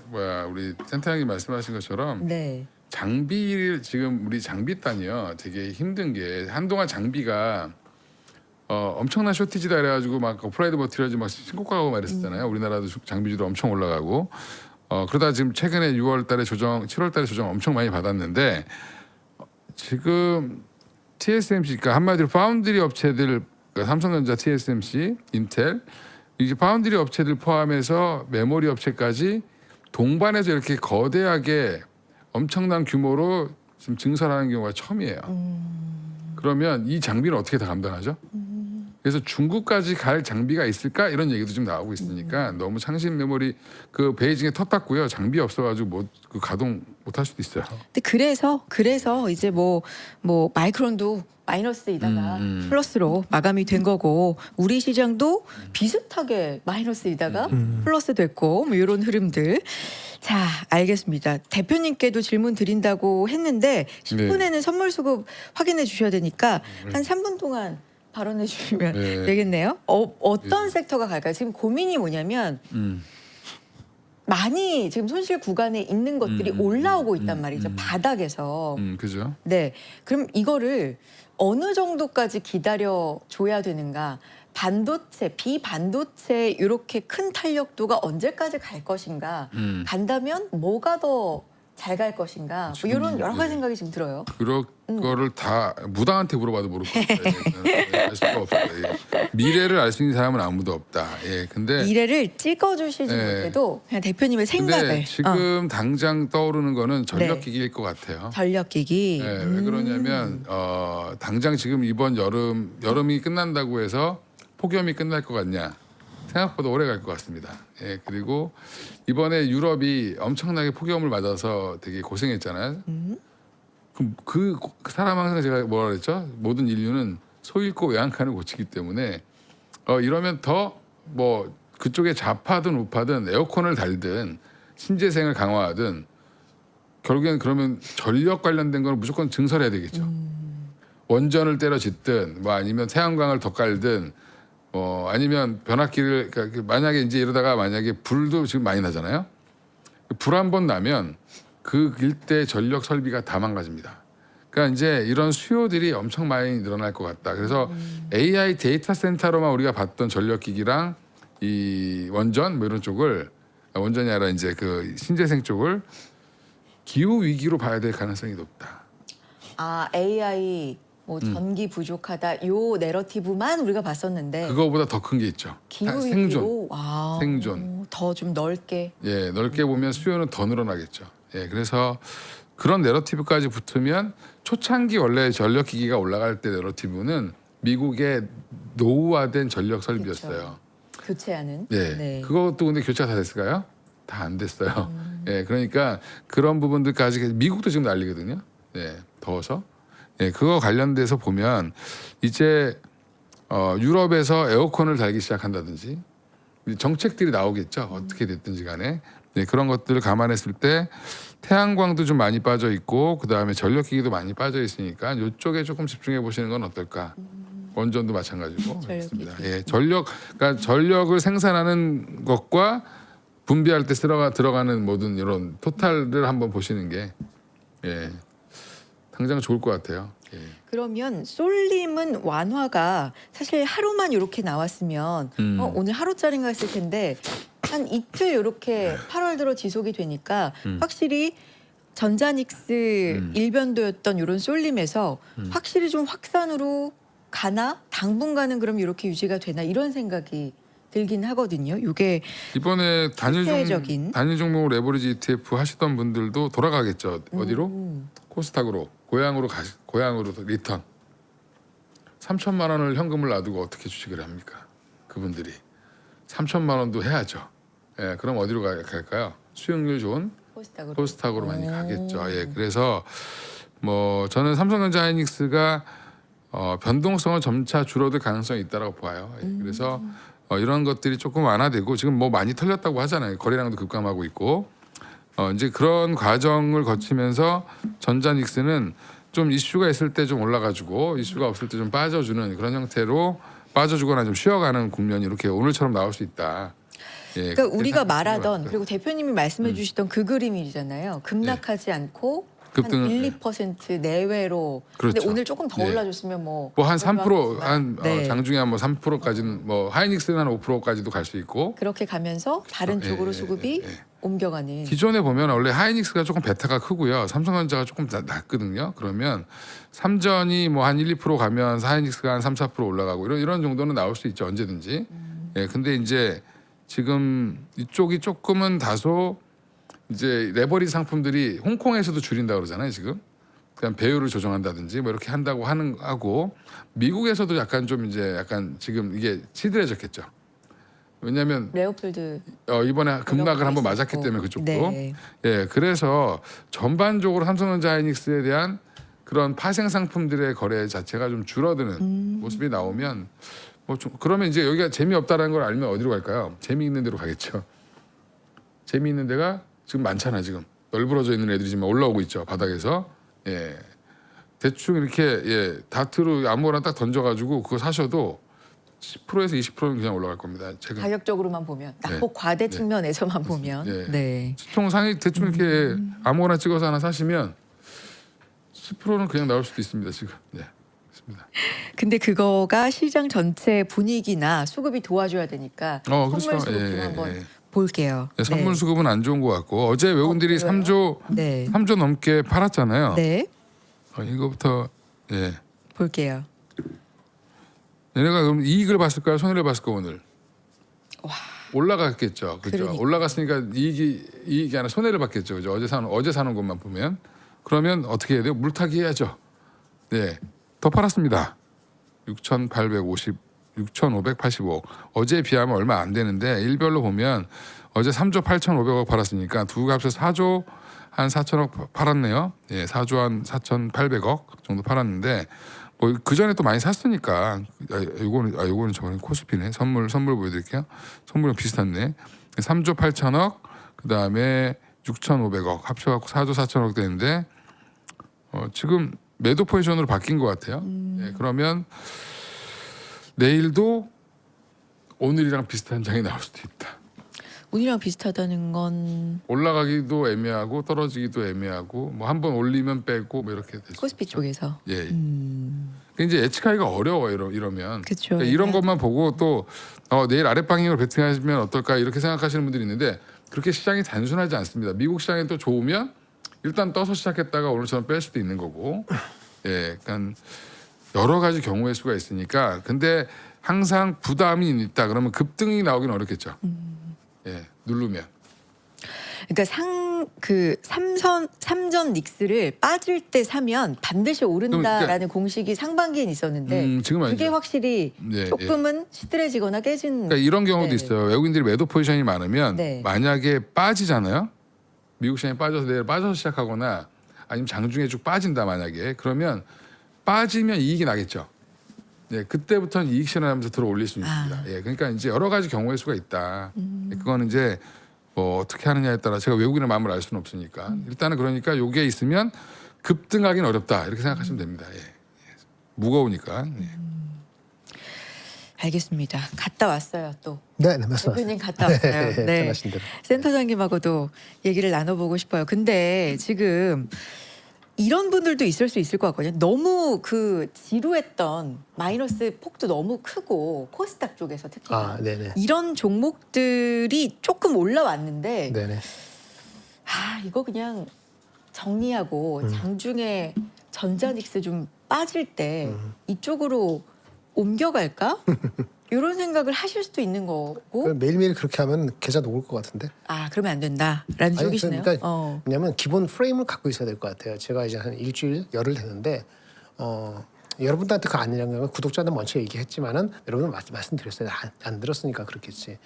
뭐야 우리 센터장님 말씀하신 것처럼 네. 장비를 지금 우리 장비단이요 되게 힘든 게 한동안 장비가 엄청난 쇼티지다 그래가지고 막 어플라이드 머티리얼즈 막 신고가고 말했었잖아요. 우리나라도 장비주도 엄청 올라가고 그러다 지금 최근에 6월달에 조정, 7월달에 조정 엄청 많이 받았는데 지금 TSMC 그러니까 한마디로 파운드리 업체들 그러니까 삼성전자, TSMC, 인텔 이게 파운드리 업체들 포함해서 메모리 업체까지 동반해서 이렇게 거대하게 엄청난 규모로 지금 증설하는 경우가 처음이에요. 그러면 이 장비는 어떻게 다 감당하죠? 그래서 중국까지 갈 장비가 있을까 이런 얘기도 좀 나오고 있으니까 너무 창신 메모리 그 베이징에 텄다고요. 장비 없어가지고 그 가동 못할 수도 있어요. 근데 그래서 이제 뭐 마이크론도 마이너스이다가 플러스로 마감이 된 거고 우리 시장도 비슷하게 마이너스이다가 플러스 됐고 뭐 이런 흐름들. 자, 알겠습니다. 대표님께도 질문 드린다고 했는데 10분에는 선물 수급 확인해 주셔야 되니까 한 3분 동안 발언해 주시면 되겠네요. 어떤 섹터가 갈까요? 지금 고민이 뭐냐면 많이 지금 손실 구간에 있는 것들이 올라오고 있단 말이죠. 바닥에서. 그죠? 네. 그럼 이거를 어느 정도까지 기다려 줘야 되는가? 반도체, 비반도체 이렇게 큰 탄력도가 언제까지 갈 것인가? 간다면 뭐가 더 잘 갈 것인가? 뭐 이런 여러 가지 생각이 지금 들어요. 그럴 거를 다 무당한테 물어봐도 모를 것 같아요. 알 수가 없어요. 예. 미래를 알 수 있는 사람은 아무도 없다. 예, 근데 미래를 찍어주시지 못해도 그냥 대표님의 생각을. 근데 지금 당장 떠오르는 거는 전력기기일 것 같아요. 전력기기. 네, 왜 그러냐면 당장 지금 이번 여름이 끝난다고 해서 폭염이 끝날 것 같냐? 생각보다 오래 갈 것 같습니다. 예, 그리고 이번에 유럽이 엄청나게 폭염을 맞아서 되게 고생했잖아요. 그럼 그 사람 항상 제가 뭐라 그랬죠? 모든 인류는 소 잃고 외양간을 고치기 때문에 이러면 더 뭐 그쪽에 좌파든 우파든 에어컨을 달든 신재생을 강화하든 결국엔 그러면 전력 관련된 건 무조건 증설해야 되겠죠. 원전을 때려 짓든 뭐 아니면 태양광을 더 깔든 아니면 변압기를 그러니까 만약에 이제 이러다가 만약에 불도 지금 많이 나잖아요. 불 한 번 나면 그 일대 전력 설비가 다 망가집니다. 그러니까 이제 이런 수요들이 엄청 많이 늘어날 것 같다. 그래서 AI 데이터 센터로만 우리가 봤던 전력 기기랑 이 원전 뭐 이런 쪽을 원전이 아니라 이제 그 신재생 쪽을 기후 위기로 봐야 될 가능성이 높다. 아, AI 뭐 전기 부족하다 요 내러티브만 우리가 봤었는데 그거보다 더 큰 게 있죠. 기후 생존. 위기로 생존. 더 좀 넓게. 예, 넓게 보면 수요는 더 늘어나겠죠. 예, 그래서 그런 내러티브까지 붙으면 초창기 원래 전력 기기가 올라갈 때 내러티브는 미국의 노후화된 전력 설비였어요. 교체하는. 예, 네. 그것도 근데 교체가 다 됐을까요? 다 안 됐어요. 예, 그러니까 그런 부분들까지 미국도 지금 난리거든요. 예, 더워서. 예, 그거 관련돼서 보면 이제 유럽에서 에어컨을 달기 시작한다든지 정책들이 나오겠죠. 어떻게 됐든지 간에. 네, 그런 것들을 감안했을 때 태양광도 좀 많이 빠져 있고 그다음에 전력기기도 많이 빠져 있으니까 이쪽에 조금 집중해 보시는 건 어떨까? 원전도 마찬가지고 그렇습니다. 예, 그러니까 전력을 생산하는 것과 분배할 때 들어가는 모든 이런 토탈을 한번 보시는 게 예, 당장 좋을 것 같아요. 예. 그러면 쏠림은 완화가 사실 하루만 이렇게 나왔으면 오늘 하루짜리인가 했을 텐데 한 이틀 이렇게 8월 들어 지속이 되니까 확실히 전자닉스 일변도였던 이런 쏠림에서 확실히 좀 확산으로 가나 당분간은 그럼 이렇게 유지가 되나 이런 생각이 들긴 하거든요. 이게 이번에 추세적인. 단일 종목 레버리지 ETF 하시던 분들도 돌아가겠죠. 어디로? 코스닥으로 고향으로 리턴 3천만 원을 현금을 놔두고 어떻게 주식을 합니까? 그분들이 3천만 원도 해야죠. 예, 그럼 어디로 갈까요? 수익률 좋은 코스닥으로 많이 가겠죠. 예, 그래서 뭐 저는 삼성전자 하이닉스가 변동성은 점차 줄어들 가능성이 있다고 봐요. 예, 그래서 이런 것들이 조금 완화되고 지금 뭐 많이 털렸다고 하잖아요. 거래량도 급감하고 있고 이제 그런 과정을 거치면서 전자닉스는 좀 이슈가 있을 때 좀 올라가지고 이슈가 없을 때 좀 빠져주는 그런 형태로 빠져주거나 좀 쉬어가는 국면이 이렇게 오늘처럼 나올 수 있다. 예, 그러니까 우리가 생각하시기 말하던 바랍니다. 그리고 대표님이 말씀해 주시던 그 그림이잖아요. 급락하지 않고 급등, 한 1, 2% 내외로. 근데 그렇죠. 오늘 조금 더 예. 올라줬으면 뭐 한 3% 한 네. 장중에 한 뭐 3%까지는 뭐 하이닉스는 한 5%까지도 갈 수 있고 그렇게 가면서 다른 예, 쪽으로 예, 수급이 예, 예. 옮겨가는. 기존에 보면 원래 하이닉스가 조금 베타가 크고요. 삼성전자가 조금 낮거든요. 그러면 삼전이 뭐 한 1, 2% 가면 하이닉스가 한 3, 4% 올라가고 이런 정도는 나올 수 있죠. 언제든지. 예, 근데 이제 지금 이쪽이 조금은 다소 이제 레버리지 상품들이 홍콩에서도 줄인다 그러잖아요. 지금. 그냥 배율을 조정한다든지 뭐 이렇게 한다고 하고 미국에서도 약간 좀 이제 약간 지금 이게 치드해졌겠죠. 왜냐하면 레오폴드 이번에 급락을 한번 있었고. 맞았기 때문에 그쪽도 네. 예 그래서 전반적으로 삼성전자 하이닉스에 대한 그런 파생 상품들의 거래 자체가 좀 줄어드는 모습이 나오면 뭐 좀 그러면 이제 여기가 재미없다라는 걸 알면 어디로 갈까요? 재미있는 데로 가겠죠. 재미있는 데가 지금 많잖아. 지금 널브러져 있는 애들이 지금 올라오고 있죠. 바닥에서 예 대충 이렇게 예 다트로 아무거나 딱 던져가지고 그거 사셔도 10%에서 20%는 그냥 올라갈 겁니다. 최근 가격적으로만 보면 낙폭 과대 측면에서만 보면. 네. 네. 시총 상위 대충 이렇게 아무거나 찍어서 하나 사시면 10%는 그냥 나올 수도 있습니다. 지금 네 그렇습니다. 근데 그거가 시장 전체 분위기나 수급이 도와줘야 되니까 그렇죠. 선물 수급 좀 예, 한번 예. 볼게요. 네, 선물 수급은 안 좋은 것 같고 어제 외국인들이 그래요? 3조 넘게 팔았잖아요. 네. 이거부터 예 볼게요. 얘네가 그럼 이익을 봤을까요? 손해를 봤을까 오늘? 와. 올라갔겠죠. 그죠? 그러니까. 올라갔으니까 이익이 아니라 손해를 봤겠죠. 그죠? 어제 사는 것만 보면 그러면 어떻게 해야 돼요? 물타기 해야죠. 네, 더 팔았습니다. 6,585억. 어제에 비하면 얼마 안 되는데 일별로 보면 어제 3조 8,500억 팔았으니까 두 합해서 4조 한 4천억 팔았네요. 예, 4조 한 4,800억 정도 팔았는데 뭐 그 전에 또 많이 샀으니까 요거는 저거는 코스피네. 선물 보여드릴게요. 선물은 비슷한데 3조 8천억 그다음에 6,500억 합쳐갖고 4조 4천억 되는데 지금 매도 포지션으로 바뀐 것 같아요. 예, 그러면 내일도 오늘이랑 비슷한 장이 나올 수도 있다. 오늘이랑 비슷하다는 건 올라가기도 애매하고 떨어지기도 애매하고 뭐 한 번 올리면 빼고 뭐 이렇게 됐죠. 코스피 쪽에서. 예. 근데 이제 예측하기가 어려워 이러면. 그렇죠. 그러니까 이런 것만 보고 또 내일 아랫방향으로 베팅하시면 어떨까 이렇게 생각하시는 분들이 있는데 그렇게 시장이 단순하지 않습니다. 미국 시장이 또 좋으면 일단 떠서 시작했다가 오늘처럼 뺄 수도 있는 거고. 예. 그러니까 여러 가지 경우의 수가 있으니까 근데 항상 부담이 있다 그러면 급등이 나오긴 어렵겠죠. 예. 누르면. 그러니까 삼전 닉스를 빠질 때 사면 반드시 오른다라는 공식이 상반기엔 있었는데 지금 아니죠. 그게 확실히 네, 조금은 시들해지거나 깨진. 그러니까 이런 경우도 네. 있어요. 외국인들이 매도 포지션이 많으면 네. 만약에 빠지잖아요. 미국 시장이 빠져서 내일 빠져서 시작하거나 아니면 장중에 쭉 빠진다 만약에 그러면 빠지면 이익이 나겠죠. 예, 그때부터는 이익 실현하면서 들어 올릴 수 있습니다. 예, 그러니까 이제 여러 가지 경우의 수가 있다. 그거는 이제 뭐 어떻게 하느냐에 따라 제가 외국인의 마음을 알 수는 없으니까 일단은 그러니까 요게 있으면 급등하기는 어렵다 이렇게 생각하시면 됩니다. 예. 무거우니까. 예. 알겠습니다. 갔다 왔어요 또. 네, 맞습니다. 대표님 갔다 왔어요. 네. 편하신 대로. 센터장님하고도 얘기를 나눠보고 싶어요. 근데 지금 이런 분들도 있을 수 있을 것 같거든요. 너무 지루했던 마이너스 폭도 너무 크고 코스닥 쪽에서 특히 네네. 이런 종목들이 조금 올라왔는데 네네. 이거 그냥 정리하고 장중에 전자닉스 좀 빠질 때 이쪽으로 옮겨갈까? 이런 생각을 하실 수도 있는 거고. 매일매일 그렇게 하면 계좌 녹을 것 같은데. 그러면 안 된다라는 쪽이시네요. 그러니까 왜냐하면 기본 프레임을 갖고 있어야 될 것 같아요. 제가 이제 한 일주일 열흘 됐는데 여러분들한테 그 아니라는 건 구독자들 먼저 얘기했지만은 여러분 말씀드렸어요. 안 들었으니까 그렇겠지.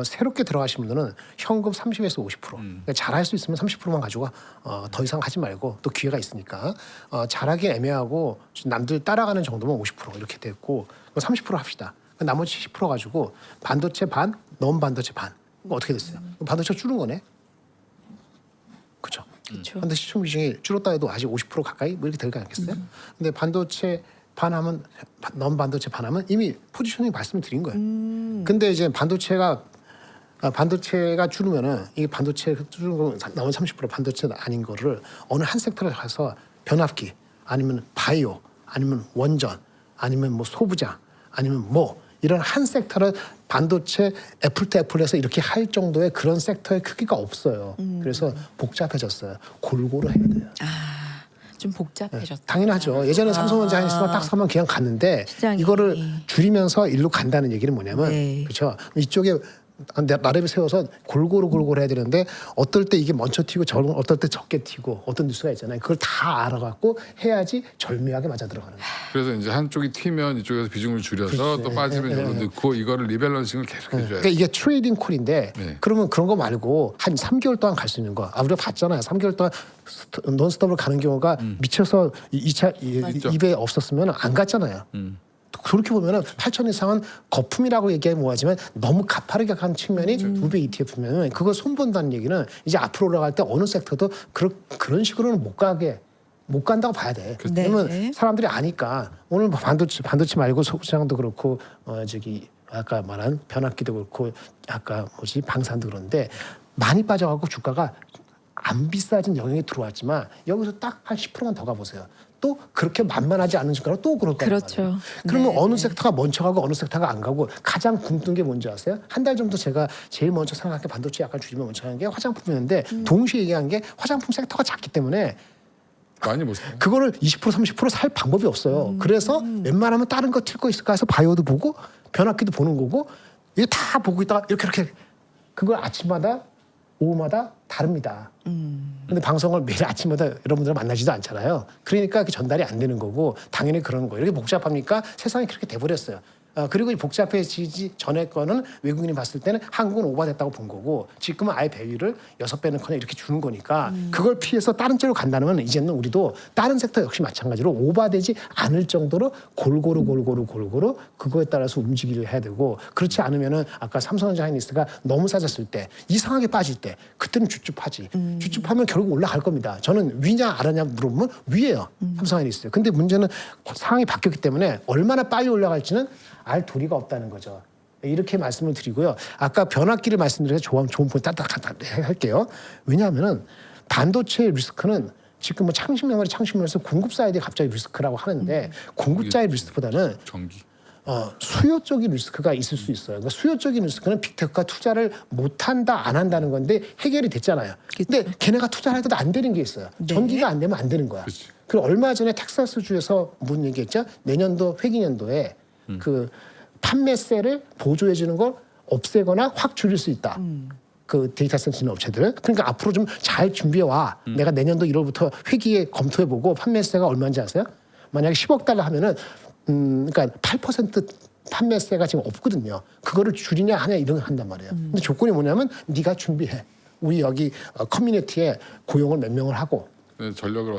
새롭게 들어가신 분들은 현금 30에서 50%. 그러니까 잘할 수 있으면 30%만 가지고 더 이상 하지 말고 또 기회가 있으니까 잘하기 애매하고 남들 따라가는 정도면 50% 이렇게 됐고 30% 합시다. 나머지 70% 가지고 반도체 반, 넌 반도체 반. 어떻게 됐어요? 반도체 줄은 거네. 그렇죠. 반도체 시총 비중이 줄었다 해도 아직 50% 가까이 뭐 이렇게 될 거 아니겠어요? 근데 반도체 반하면 넌 반도체 반하면 이미 포지셔닝 말씀을 드린 거예요. 근데 이제 반도체가 줄으면은 이 반도체 줄은 거 나머지 30% 반도체 아닌 거를 어느 한 섹터를 가서 변압기 아니면 바이오 아니면 원전 아니면 뭐 소부장 아니면 뭐 이런 한 섹터를 반도체 애플 때 애플에서 이렇게 할 정도의 그런 섹터의 크기가 없어요. 그래서 복잡해졌어요. 골고루 해야 돼요. 좀 복잡해졌다. 당연하죠. 예전에 삼성전자 하니스만 딱 사면 그냥 갔는데 시장이. 이거를 줄이면서 일로 간다는 얘기는 뭐냐면 네. 그렇죠. 이쪽에 나름을 세워서 골고루 해야 되는데 어떨 때 이게 먼저 튀고 어떨 때 적게 튀고 어떤 뉴스가 있잖아요. 그걸 다 알아갖고 해야지 절묘하게 맞아 들어가는 거예요. 그래서 이제 한쪽이 튀면 이쪽에서 비중을 줄여서 그렇지. 또 빠지면 이걸로 넣고 이거를 리밸런싱을 계속 해줘야 그러니까 돼요. 이게 트레이딩 콜인데 네. 그러면 그런 거 말고 한 3개월 동안 갈 수 있는 거. 우리가 봤잖아요. 3개월 동안 논스톱을 가는 경우가 미쳐서 2차 있죠. 입에 없었으면 안 갔잖아요. 그렇게 보면은 8천 이상은 거품이라고 얘기하면 뭐하지만 너무 가파르게 간 측면이 2배 ETF면 그거 손본다는 얘기는 이제 앞으로 올라갈 때 어느 섹터도 그런 식으로는 못 간다고 봐야 돼. 네. 왜냐면 사람들이 아니까 오늘 반도체 말고 소부장도 그렇고 아까 말한 변압기도 그렇고 아까 방산도 그런데 많이 빠져갖고 주가가 안 비싸진 영역이 들어왔지만 여기서 딱 한 10%만 더 가보세요. 또 그렇게 만만하지 않은 주가로 또 그럴 거예요. 그렇죠. 그러면 네, 어느 네. 섹터가 먼저 가고 어느 섹터가 안 가고 가장 굶뜬 게 뭔지 아세요? 한 달 정도 제가 제일 먼저 생각한 게 반도체 약간 줄이면 먼저 하는 게 화장품이었는데 동시에 얘기한 게 화장품 섹터가 작기 때문에 많이 못 사요. 그거를 20% 30% 살 방법이 없어요. 그래서 웬만하면 다른 거 튈 거 있을까 해서 바이오도 보고 변압기도 보는 거고 이게 다 보고 있다가 이렇게 그걸 아침마다 오후마다 다릅니다. 근데 방송을 매일 아침마다 여러분들 만나지도 않잖아요. 그러니까 그 전달이 안 되는 거고 당연히 그런 거예요. 이렇게 복잡합니까? 세상이 그렇게 돼버렸어요. 그리고 이 복잡해지기 전에 거는 외국인이 봤을 때는 한국은 오버됐다고 본 거고 지금은 아예 배율을 6배는 커녕 이렇게 주는 거니까 그걸 피해서 다른 쪽으로 간다면 이제는 우리도 다른 섹터 역시 마찬가지로 오버되지 않을 정도로 골고루 그거에 따라서 움직이를 해야 되고 그렇지 않으면은 아까 삼성전자 하이닉스가 너무 싸졌을 때 이상하게 빠질 때 그때는 주춤하지. 주춤하면 결국 올라갈 겁니다. 저는 위냐 아래냐 물어보면 위에요. 삼성 하이닉스. 근데 문제는 상황이 바뀌었기 때문에 얼마나 빨리 올라갈지는 알 도리가 없다는 거죠. 이렇게 말씀을 드리고요. 아까 변압기를 말씀드려서 좋은 포인트 딱딱 할게요. 왜냐하면은 반도체 리스크는 지금 뭐 창심면에서 공급 사이드에 갑자기 리스크라고 하는데 공급자의 리스크보다는 전기. 수요적인 리스크가 있을 수 있어요. 그러니까 수요적인 리스크는 빅테크가 투자를 못한다, 안 한다는 건데 해결이 됐잖아요. 근데 걔네가 투자를 해도 안 되는 게 있어요. 네. 전기가 안 되면 안 되는 거야. 그치. 그리고 얼마 전에 텍사스주에서 무슨 얘기했죠? 내년도 회기년도에 그 판매세를 보조해 주는 걸 없애거나 확 줄일 수 있다. 그 데이터 센터 있는 업체들. 그러니까 앞으로 좀 잘 준비해 와. 내가 내년도 1월부터 회기에 검토해 보고 판매세가 얼마인지 아세요? 만약에 10억 달러 하면은 그러니까 8% 판매세가 지금 없거든요. 그거를 줄이냐 하냐 이런 걸 한단 말이에요. 근데 조건이 뭐냐면 네가 준비해. 우리 여기 커뮤니티에 고용을 몇 명을 하고 전력을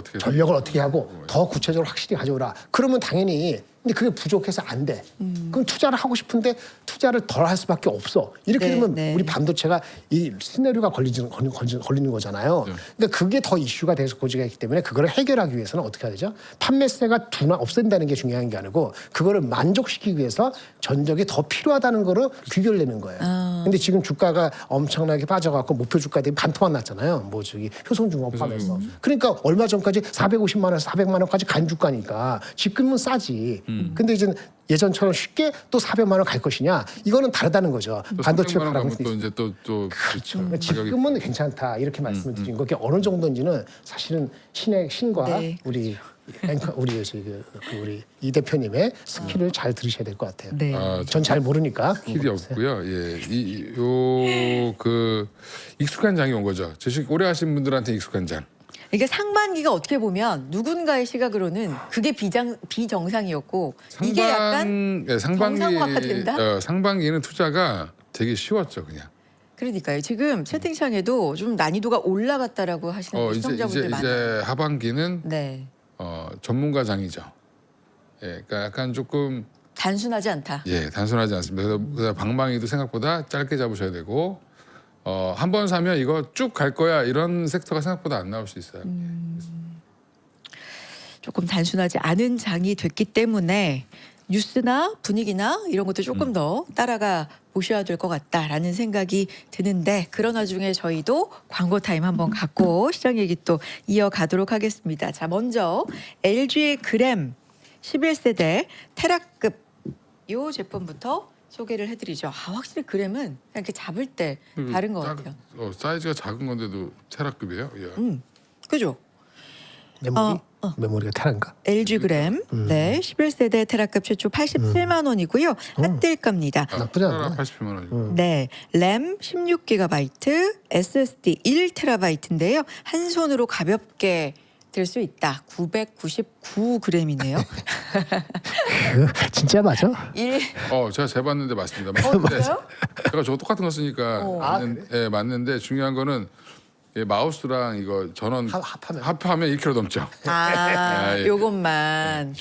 어떻게 하고 더 구체적으로 확실히 가져오라. 그러면 당연히 근데 그게 부족해서 안 돼. 그럼 투자를 하고 싶은데 투자를 덜 할 수밖에 없어. 이렇게 네, 되면 네. 우리 반도체가 이 시나리오가 걸리는 거잖아요. 네. 근데 그게 더 이슈가 돼서 고지가 있기 때문에 그거를 해결하기 위해서는 어떻게 해야 되죠? 판매세가 없앤다는 게 중요한 게 아니고 그거를 만족시키기 위해서 전적이 더 필요하다는 거로 규격을 내는 거예요. 근데 지금 주가가 엄청나게 빠져갖고 목표 주가 대비 반토막 났잖아요. 뭐 저기 효성중공업 포함해서. 그러니까 얼마 전까지 450만 원에서 400만 원까지 간 주가니까 지금은 싸지. 근데 이제 예전처럼 쉽게 또 400만 원 갈 것이냐? 이거는 다르다는 거죠. 반도체 가면 가격이 또 이제 또 그렇죠. 가격이 지금은 괜찮다 이렇게 말씀을 드린 거. 그게 어느 정도인지는 사실은 신과 네. 우리 앵커 우리 이 대표님의 스킬을 잘 들으셔야 될 것 같아요. 네. 전 잘 모르니까. 길이 없고요. 예, 요그 익숙한 장이 온 거죠. 주식 오래 하신 분들한테 익숙한 장. 이게 상반기가 어떻게 보면 누군가의 시각으로는 그게 비정상이었고 이게 약간 정상화가 된다? 상반기에는 투자가 되게 쉬웠죠, 그냥. 그러니까요. 지금 채팅창에도 좀 난이도가 올라갔다라고 하시는 이제 시청자분들 많아요. 이제 하반기는 네. 전문가 장이죠. 예, 그러니까 약간 조금 단순하지 않다. 단순하지 않습니다. 그래서 방망이도 생각보다 짧게 잡으셔야 되고 한 번 사면 이거 쭉 갈 거야 이런 섹터가 생각보다 안 나올 수 있어요. 조금 단순하지 않은 장이 됐기 때문에 뉴스나 분위기나 이런 것도 조금 더 따라가 보셔야 될 것 같다라는 생각이 드는데 그런 와중에 저희도 광고 타임 한번 갖고 시장 얘기 또 이어가도록 하겠습니다. 자, 먼저 LG 그램 11세대 테라급 이 제품부터 소개를 해드리죠. 확실히 그램은 그냥 이렇게 잡을 때 다른 것 같아요. 사이즈가 작은 건데도 테라급이에요. 예. 그죠? 메모리가 테란가? LG 그램 네 11세대 테라급 최초 87만 원이고요. 핫딜가입니다. 나쁘지 않아. 87만 원이고. 네, 램 16GB, SSD 1TB인데요. 한 손으로 가볍게 들 수 있다. 999g이네요. 진짜 맞아? 제가 재봤는데 맞습니다. 진짜요? 제가 저거 똑같은 거 쓰니까 맞는데 중요한 거는 마우스랑 이거 전원 합하면 1kg 넘죠. 예. 요것만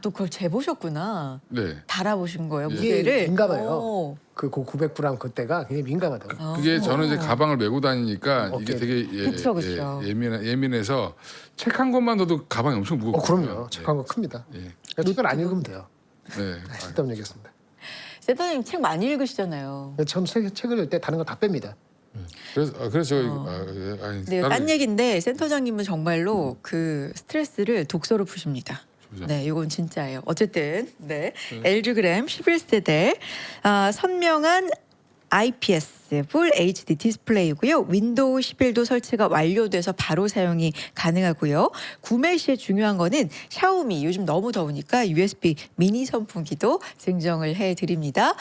또 그걸 재보셨구나. 네. 달아보신 거예요, 이게 무게를. 민감해요. 오. 그 900g 그때가 굉장히 민감하다고. 그게 저는 이제 가방을 메고 다니니까 이게 되게 그쵸, 그쵸. 예민해서 책 한 권만 넣어도 가방이 엄청 무겁거든요. 그럼요. 책한 거 큽니다. 예. 책을 안 읽으면 돼요. 네. 쓸데없는 얘기했습니다. 센터님 책 많이 읽으시잖아요. 전 책을 읽을 때 다른 거 다 뺍니다. 그래서 네, 딴 얘기인데 센터장님은 정말로 그 스트레스를 독서로 푸십니다. 네, 이건 진짜예요. 어쨌든 네, LG 그램 11세대 선명한 IPS 풀 HD 디스플레이고요. 윈도우 11도 설치가 완료돼서 바로 사용이 가능하고요. 구매 시에 중요한 거는 샤오미 요즘 너무 더우니까 USB 미니 선풍기도 증정을 해드립니다.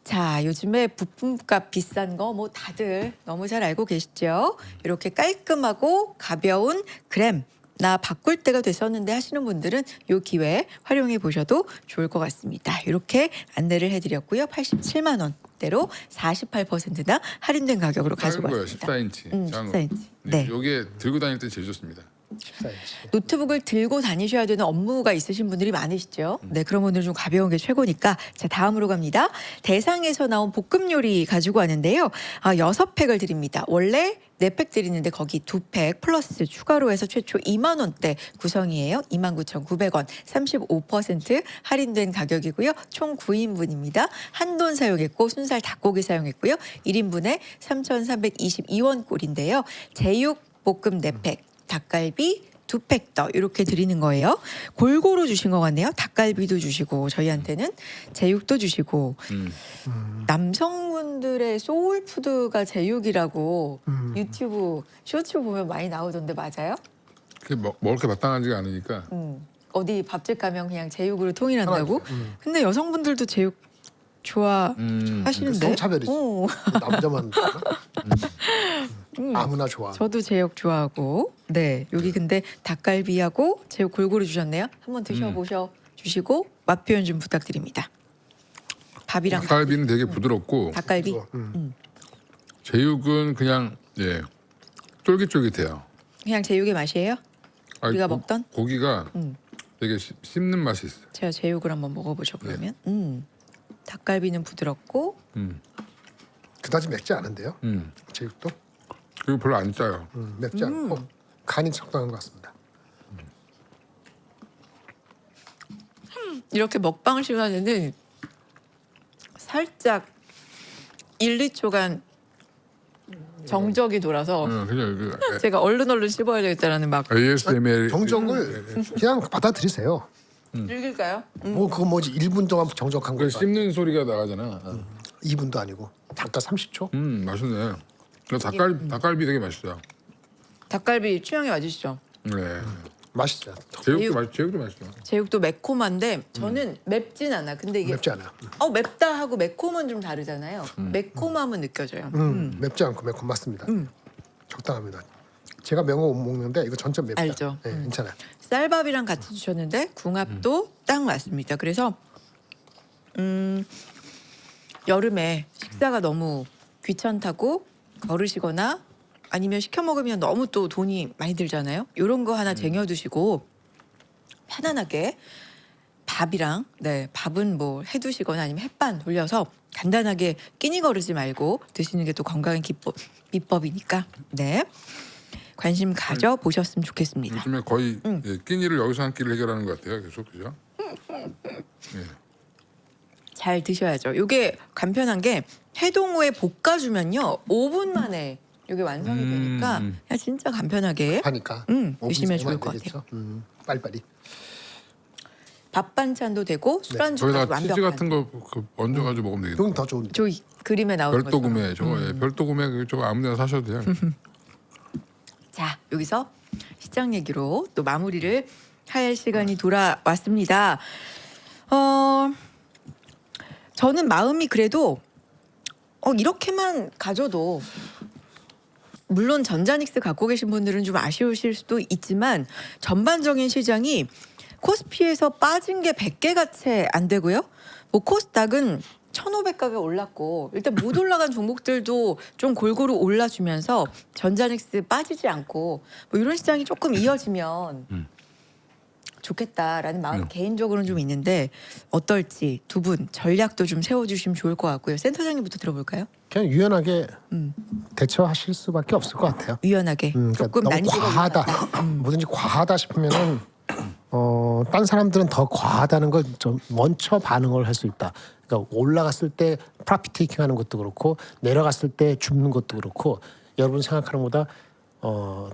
자, 요즘에 부품값 비싼 거 뭐 다들 너무 잘 알고 계시죠? 이렇게 깔끔하고 가벼운 그램 나 바꿀 때가 됐었는데 하시는 분들은 이 기회 활용해 보셔도 좋을 것 같습니다. 이렇게 안내를 해드렸고요. 87만 원대로 48%나 할인된 가격으로 가지고 거예요. 왔습니다. 14인치. 14인치. 네. 네. 요게 들고 다닐 때 제일 좋습니다. 14인치. 노트북을 들고 다니셔야 되는 업무가 있으신 분들이 많으시죠. 네, 그런 분들은 좀 가벼운 게 최고니까. 자, 다음으로 갑니다. 대상에서 나온 볶음 요리 가지고 왔는데요. 6팩을 드립니다. 원래 4팩 드리는데 거기 2팩 플러스 추가로 해서 최초 2만 원대 구성이에요. 29,900원, 35% 할인된 가격이고요. 총 9인분입니다. 한돈 사용했고 순살 닭고기 사용했고요. 1인분에 3,322원 꼴인데요. 제육 볶음 4팩, 닭갈비 2팩 더 이렇게 드리는 거예요. 골고루 주신 것 같네요. 닭갈비도 주시고 저희한테는 제육도 주시고 남성분들의 소울푸드가 제육이라고 유튜브 쇼츠 보면 많이 나오던데 맞아요? 그게 먹을 게 마땅하지가 않으니까 어디 밥집 가면 그냥 제육으로 통일한다고? 근데 여성분들도 제육 좋아하시는데? 성차별이지. 오, 남자만 아무나 좋아. 저도 제육 좋아하고. 네, 여기 근데 닭갈비하고 제육 골고루 주셨네요. 한번 드셔보셔 주시고 맛 표현 좀 부탁드립니다. 밥이랑 닭갈비는 되게 부드럽고 닭갈비. 제육은 그냥 쫄깃쫄깃해요. 그냥 제육의 맛이에요? 아니, 우리가 먹던? 고기가 되게 씹는 맛이 있어요. 제가 제육을 한번 먹어보죠 그러면. 닭갈비는 부드럽고 그다지 맵지 않은데요. 음. 제육도 그리고 별로 안 짜요. 맵지 않고 간이 적당한 것 같습니다. 이렇게 먹방 시간에는 살짝 1, 2초간 정적이 돌아서 그냥 제가 얼른 씹어야 되겠다라는 막 ASMR 정적을 그냥 받아들이세요. 읽을까요? 뭐 그거 뭐지 1분 동안 정적한 그 거 씹는 소리가 나가잖아. 2분도 아니고 잠깐 30초. 맛있네. 닭갈비 되게 맛있어요. 닭갈비 취향이 맞으시죠? 네. 맛있죠. 제육도 맛있어. 제육도 매콤한데 저는 맵진 않아. 근데 이게 맵지 않아요. 맵다 하고 매콤은 좀 다르잖아요. 매콤함은 느껴져요. 맵지 않고 매콤 맞습니다. 적당합니다. 제가 매운 거 못 먹는데 이거 전체 맵다. 알죠. 네, 괜찮아요. 쌀밥이랑 같이 주셨는데 궁합도 딱 맞습니다. 그래서 여름에 식사가 너무 귀찮다고 걸으시거나 아니면 시켜 먹으면 너무 또 돈이 많이 들잖아요. 이런 거 하나 쟁여두시고 편안하게 밥이랑 밥은 뭐 해두시거나 아니면 햇반 돌려서 간단하게 끼니 거르지 말고 드시는 게 또 건강한 비법이니까 관심 가져 보셨으면 좋겠습니다. 요즘에 거의 끼니를 여기서 한 끼를 해결하는 것 같아요. 계속 그죠? 잘 드셔야죠. 이게 간편한 게 해동 후에 볶아주면요 5분 만에 이게 완성이 되니까 그냥 진짜 간편하게 하니까 드시면 좋을 것 같아요. 빨리빨리. 밥 반찬도 되고 술안주까지 거기다 치즈 완벽한. 같은 거 얹어가지고 먹으면 되겠다. 이건 더 좋은데. 저 그림에 나오는 별도 것처럼. 구매 저거 별도 구매 저거 아무데나 사셔도 돼요. 자, 여기서 시장 얘기로 또 마무리를 할 시간이 돌아왔습니다. 저는 마음이 그래도 이렇게만 가져도 물론 전자닉스 갖고 계신 분들은 좀 아쉬우실 수도 있지만 전반적인 시장이 코스피에서 빠진 게 100개가 채 안 되고요. 뭐 코스닥은 1,500가가 올랐고 일단 못 올라간 종목들도 좀 골고루 올라주면서 전자닉스 빠지지 않고 뭐 이런 시장이 조금 이어지면 좋겠다라는 마음 개인적으로는 좀 있는데 어떨지 두 분 전략도 좀 세워주시면 좋을 것 같고요. 센터장님부터 들어볼까요? 그냥 유연하게 대처하실 수밖에 없을 것 같아요. 유연하게 그러니까 조금 너무 난이도가 과하다. 뭐든지 과하다 싶으면은 딴 사람들은 더 과하다는 걸 좀 먼저 반응을 할 수 있다. 그러니까 올라갔을 때 프로핏 테이킹하는 것도 그렇고 내려갔을 때 줍는 것도 그렇고 여러분 생각하는 것보다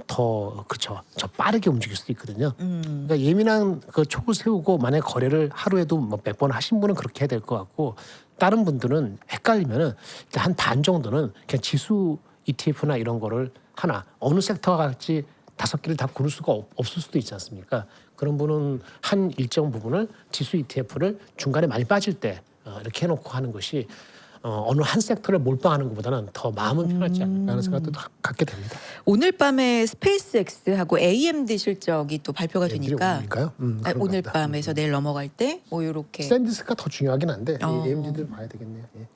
더 그렇죠. 저 빠르게 움직일 수도 있거든요. 그러니까 예민한 그 촉을 세우고 만약 거래를 하루에도 뭐 몇 번 하신 분은 그렇게 해야 될 것 같고 다른 분들은 헷갈리면은 한 반 정도는 그냥 지수 ETF나 이런 거를 하나 어느 섹터가 갈지 5개를 다 고를 수가 없을 수도 있지 않습니까? 그런 분은 한 일정 부분을 지수 ETF를 중간에 많이 빠질 때 이렇게 해놓고 하는 것이 어느 한 섹터를 몰빵하는 것보다는 더 마음은 편하지 않을까 하는 생각도 갖게 됩니다. 오늘 밤에 스페이스X하고 AMD 실적이 또 발표가 되니까 오늘 밤에서 내일 넘어갈 때 뭐 이렇게 샌디스가 더 중요하긴 한데 AMD들 봐야 되겠네요. 예.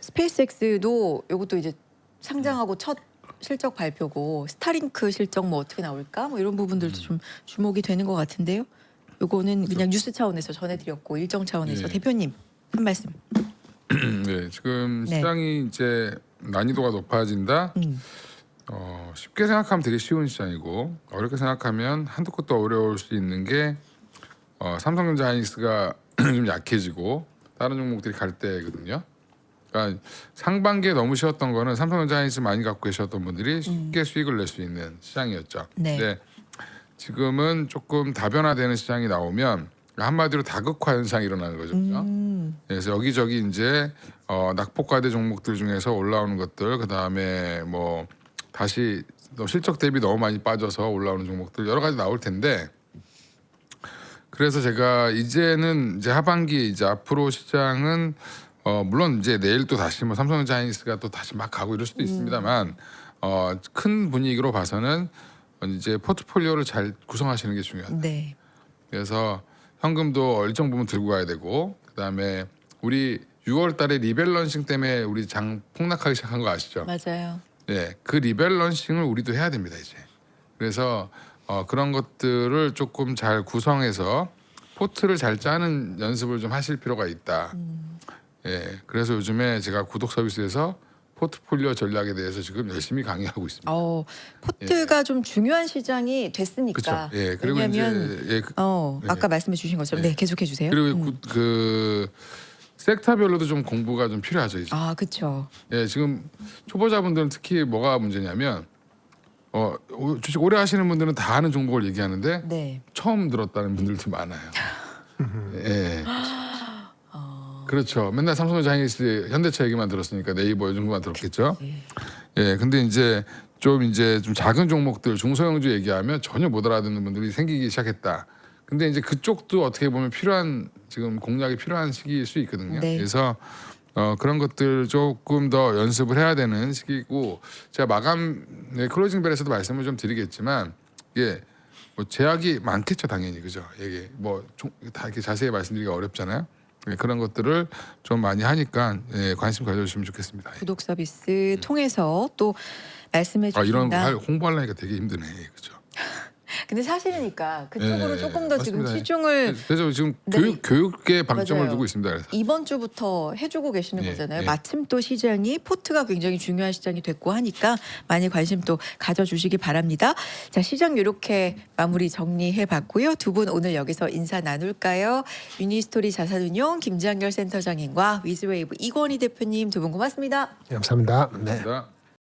스페이스X도 이것도 이제 상장하고 첫 실적 발표고 스타링크 실적 뭐 어떻게 나올까 뭐 이런 부분들도 좀 주목이 되는 것 같은데요. 요거는 그냥 뉴스 차원에서 전해드렸고 일정 차원에서 예. 대표님 한 말씀. 네, 지금 네. 시장이 이제 난이도가 높아진다. 쉽게 생각하면 되게 쉬운 시장이고 어렵게 생각하면 한두 끝도 어려울 수 있는 게 삼성전자 하이닉스가 좀 약해지고 다른 종목들이 갈 때거든요. 그러니까 상반기에 너무 쉬웠던 거는 삼성전자 하이닉스 많이 갖고 계셨던 분들이 쉽게 수익을 낼 수 있는 시장이었죠. 네. 근데 지금은 조금 다변화되는 시장이 나오면 한마디로 다극화 현상이 일어나는 거죠. 그죠? 그래서 여기저기 이제 낙폭과대 종목들 중에서 올라오는 것들, 그 다음에 뭐 다시 실적 대비 너무 많이 빠져서 올라오는 종목들 여러 가지 나올 텐데, 그래서 제가 이제는 이제 하반기 이제 앞으로 시장은 물론 이제 내일 또 다시 뭐 삼성전자 하이닉스가 또 다시 막 가고 이럴 수도 있습니다만 큰 분위기로 봐서는 이제 포트폴리오를 잘 구성하시는 게 중요하다. 네. 그래서 현금도 일정 부분 들고 가야 되고, 그다음에 우리 6월달에 리밸런싱 때문에 우리 장 폭락하기 시작한 거 아시죠? 맞아요. 네, 그 리밸런싱을 우리도 해야 됩니다 이제. 그래서 그런 것들을 조금 잘 구성해서 포트를 잘 짜는 연습을 좀 하실 필요가 있다. 예, 그래서 요즘에 제가 구독 서비스에서 포트폴리오 전략에 대해서 지금 열심히 강의하고 있습니다. 포트가 좀 중요한 시장이 됐으니까. 그렇죠. 예, 그리고 왜냐하면 이제 아까 말씀해 주신 것처럼 네, 계속해 주세요. 그리고 그 섹터별로도 좀 공부가 좀 필요하죠 이제. 그렇죠. 예, 지금 초보자분들은 특히 뭐가 문제냐면 주식 오래 하시는 분들은 다 아는 종목을 얘기하는데 네. 처음 들었다는 분들도 많아요. 예. 그렇죠. 맨날 삼성전자 하이닉스 현대차 얘기만 들었으니까 네이버 이 정도만 들었겠죠. 예. 근데 이제 좀 작은 종목들 중소형주 얘기하면 전혀 못 알아듣는 분들이 생기기 시작했다. 근데 이제 그쪽도 어떻게 보면 필요한 지금 공략이 필요한 시기일 수 있거든요. 네. 그래서 그런 것들 조금 더 연습을 해야 되는 시기고, 제가 클로징 벨에서도 말씀을 좀 드리겠지만 이게 뭐 제약이 많겠죠 당연히, 그죠? 이게 뭐 다 이렇게 자세히 말씀드리기가 어렵잖아요. 네, 그런 것들을 좀 많이 하니까 관심 가져주시면 좋겠습니다. 구독 서비스 통해서 또 말씀해 이런 주신다. 거 홍보하려니까 되게 힘드네, 그죠? 근데 사실이니까 그쪽으로 조금 더 지금 맞습니다. 치중을 그래서 지금 네. 교육에 방점을 맞아요. 두고 있습니다. 그래서. 이번 주부터 해주고 계시는 예, 거잖아요. 예. 마침 또 시장이 포트가 굉장히 중요한 시장이 됐고 하니까 많이 관심 또 가져주시기 바랍니다. 자, 시장 이렇게 마무리 정리해봤고요. 두 분 오늘 여기서 인사 나눌까요? 유니스토리 자산운용 김장열 센터장님과 위즈웨이브 이건희 대표님 두 분 고맙습니다. 감사합니다. 네. 감사합니다.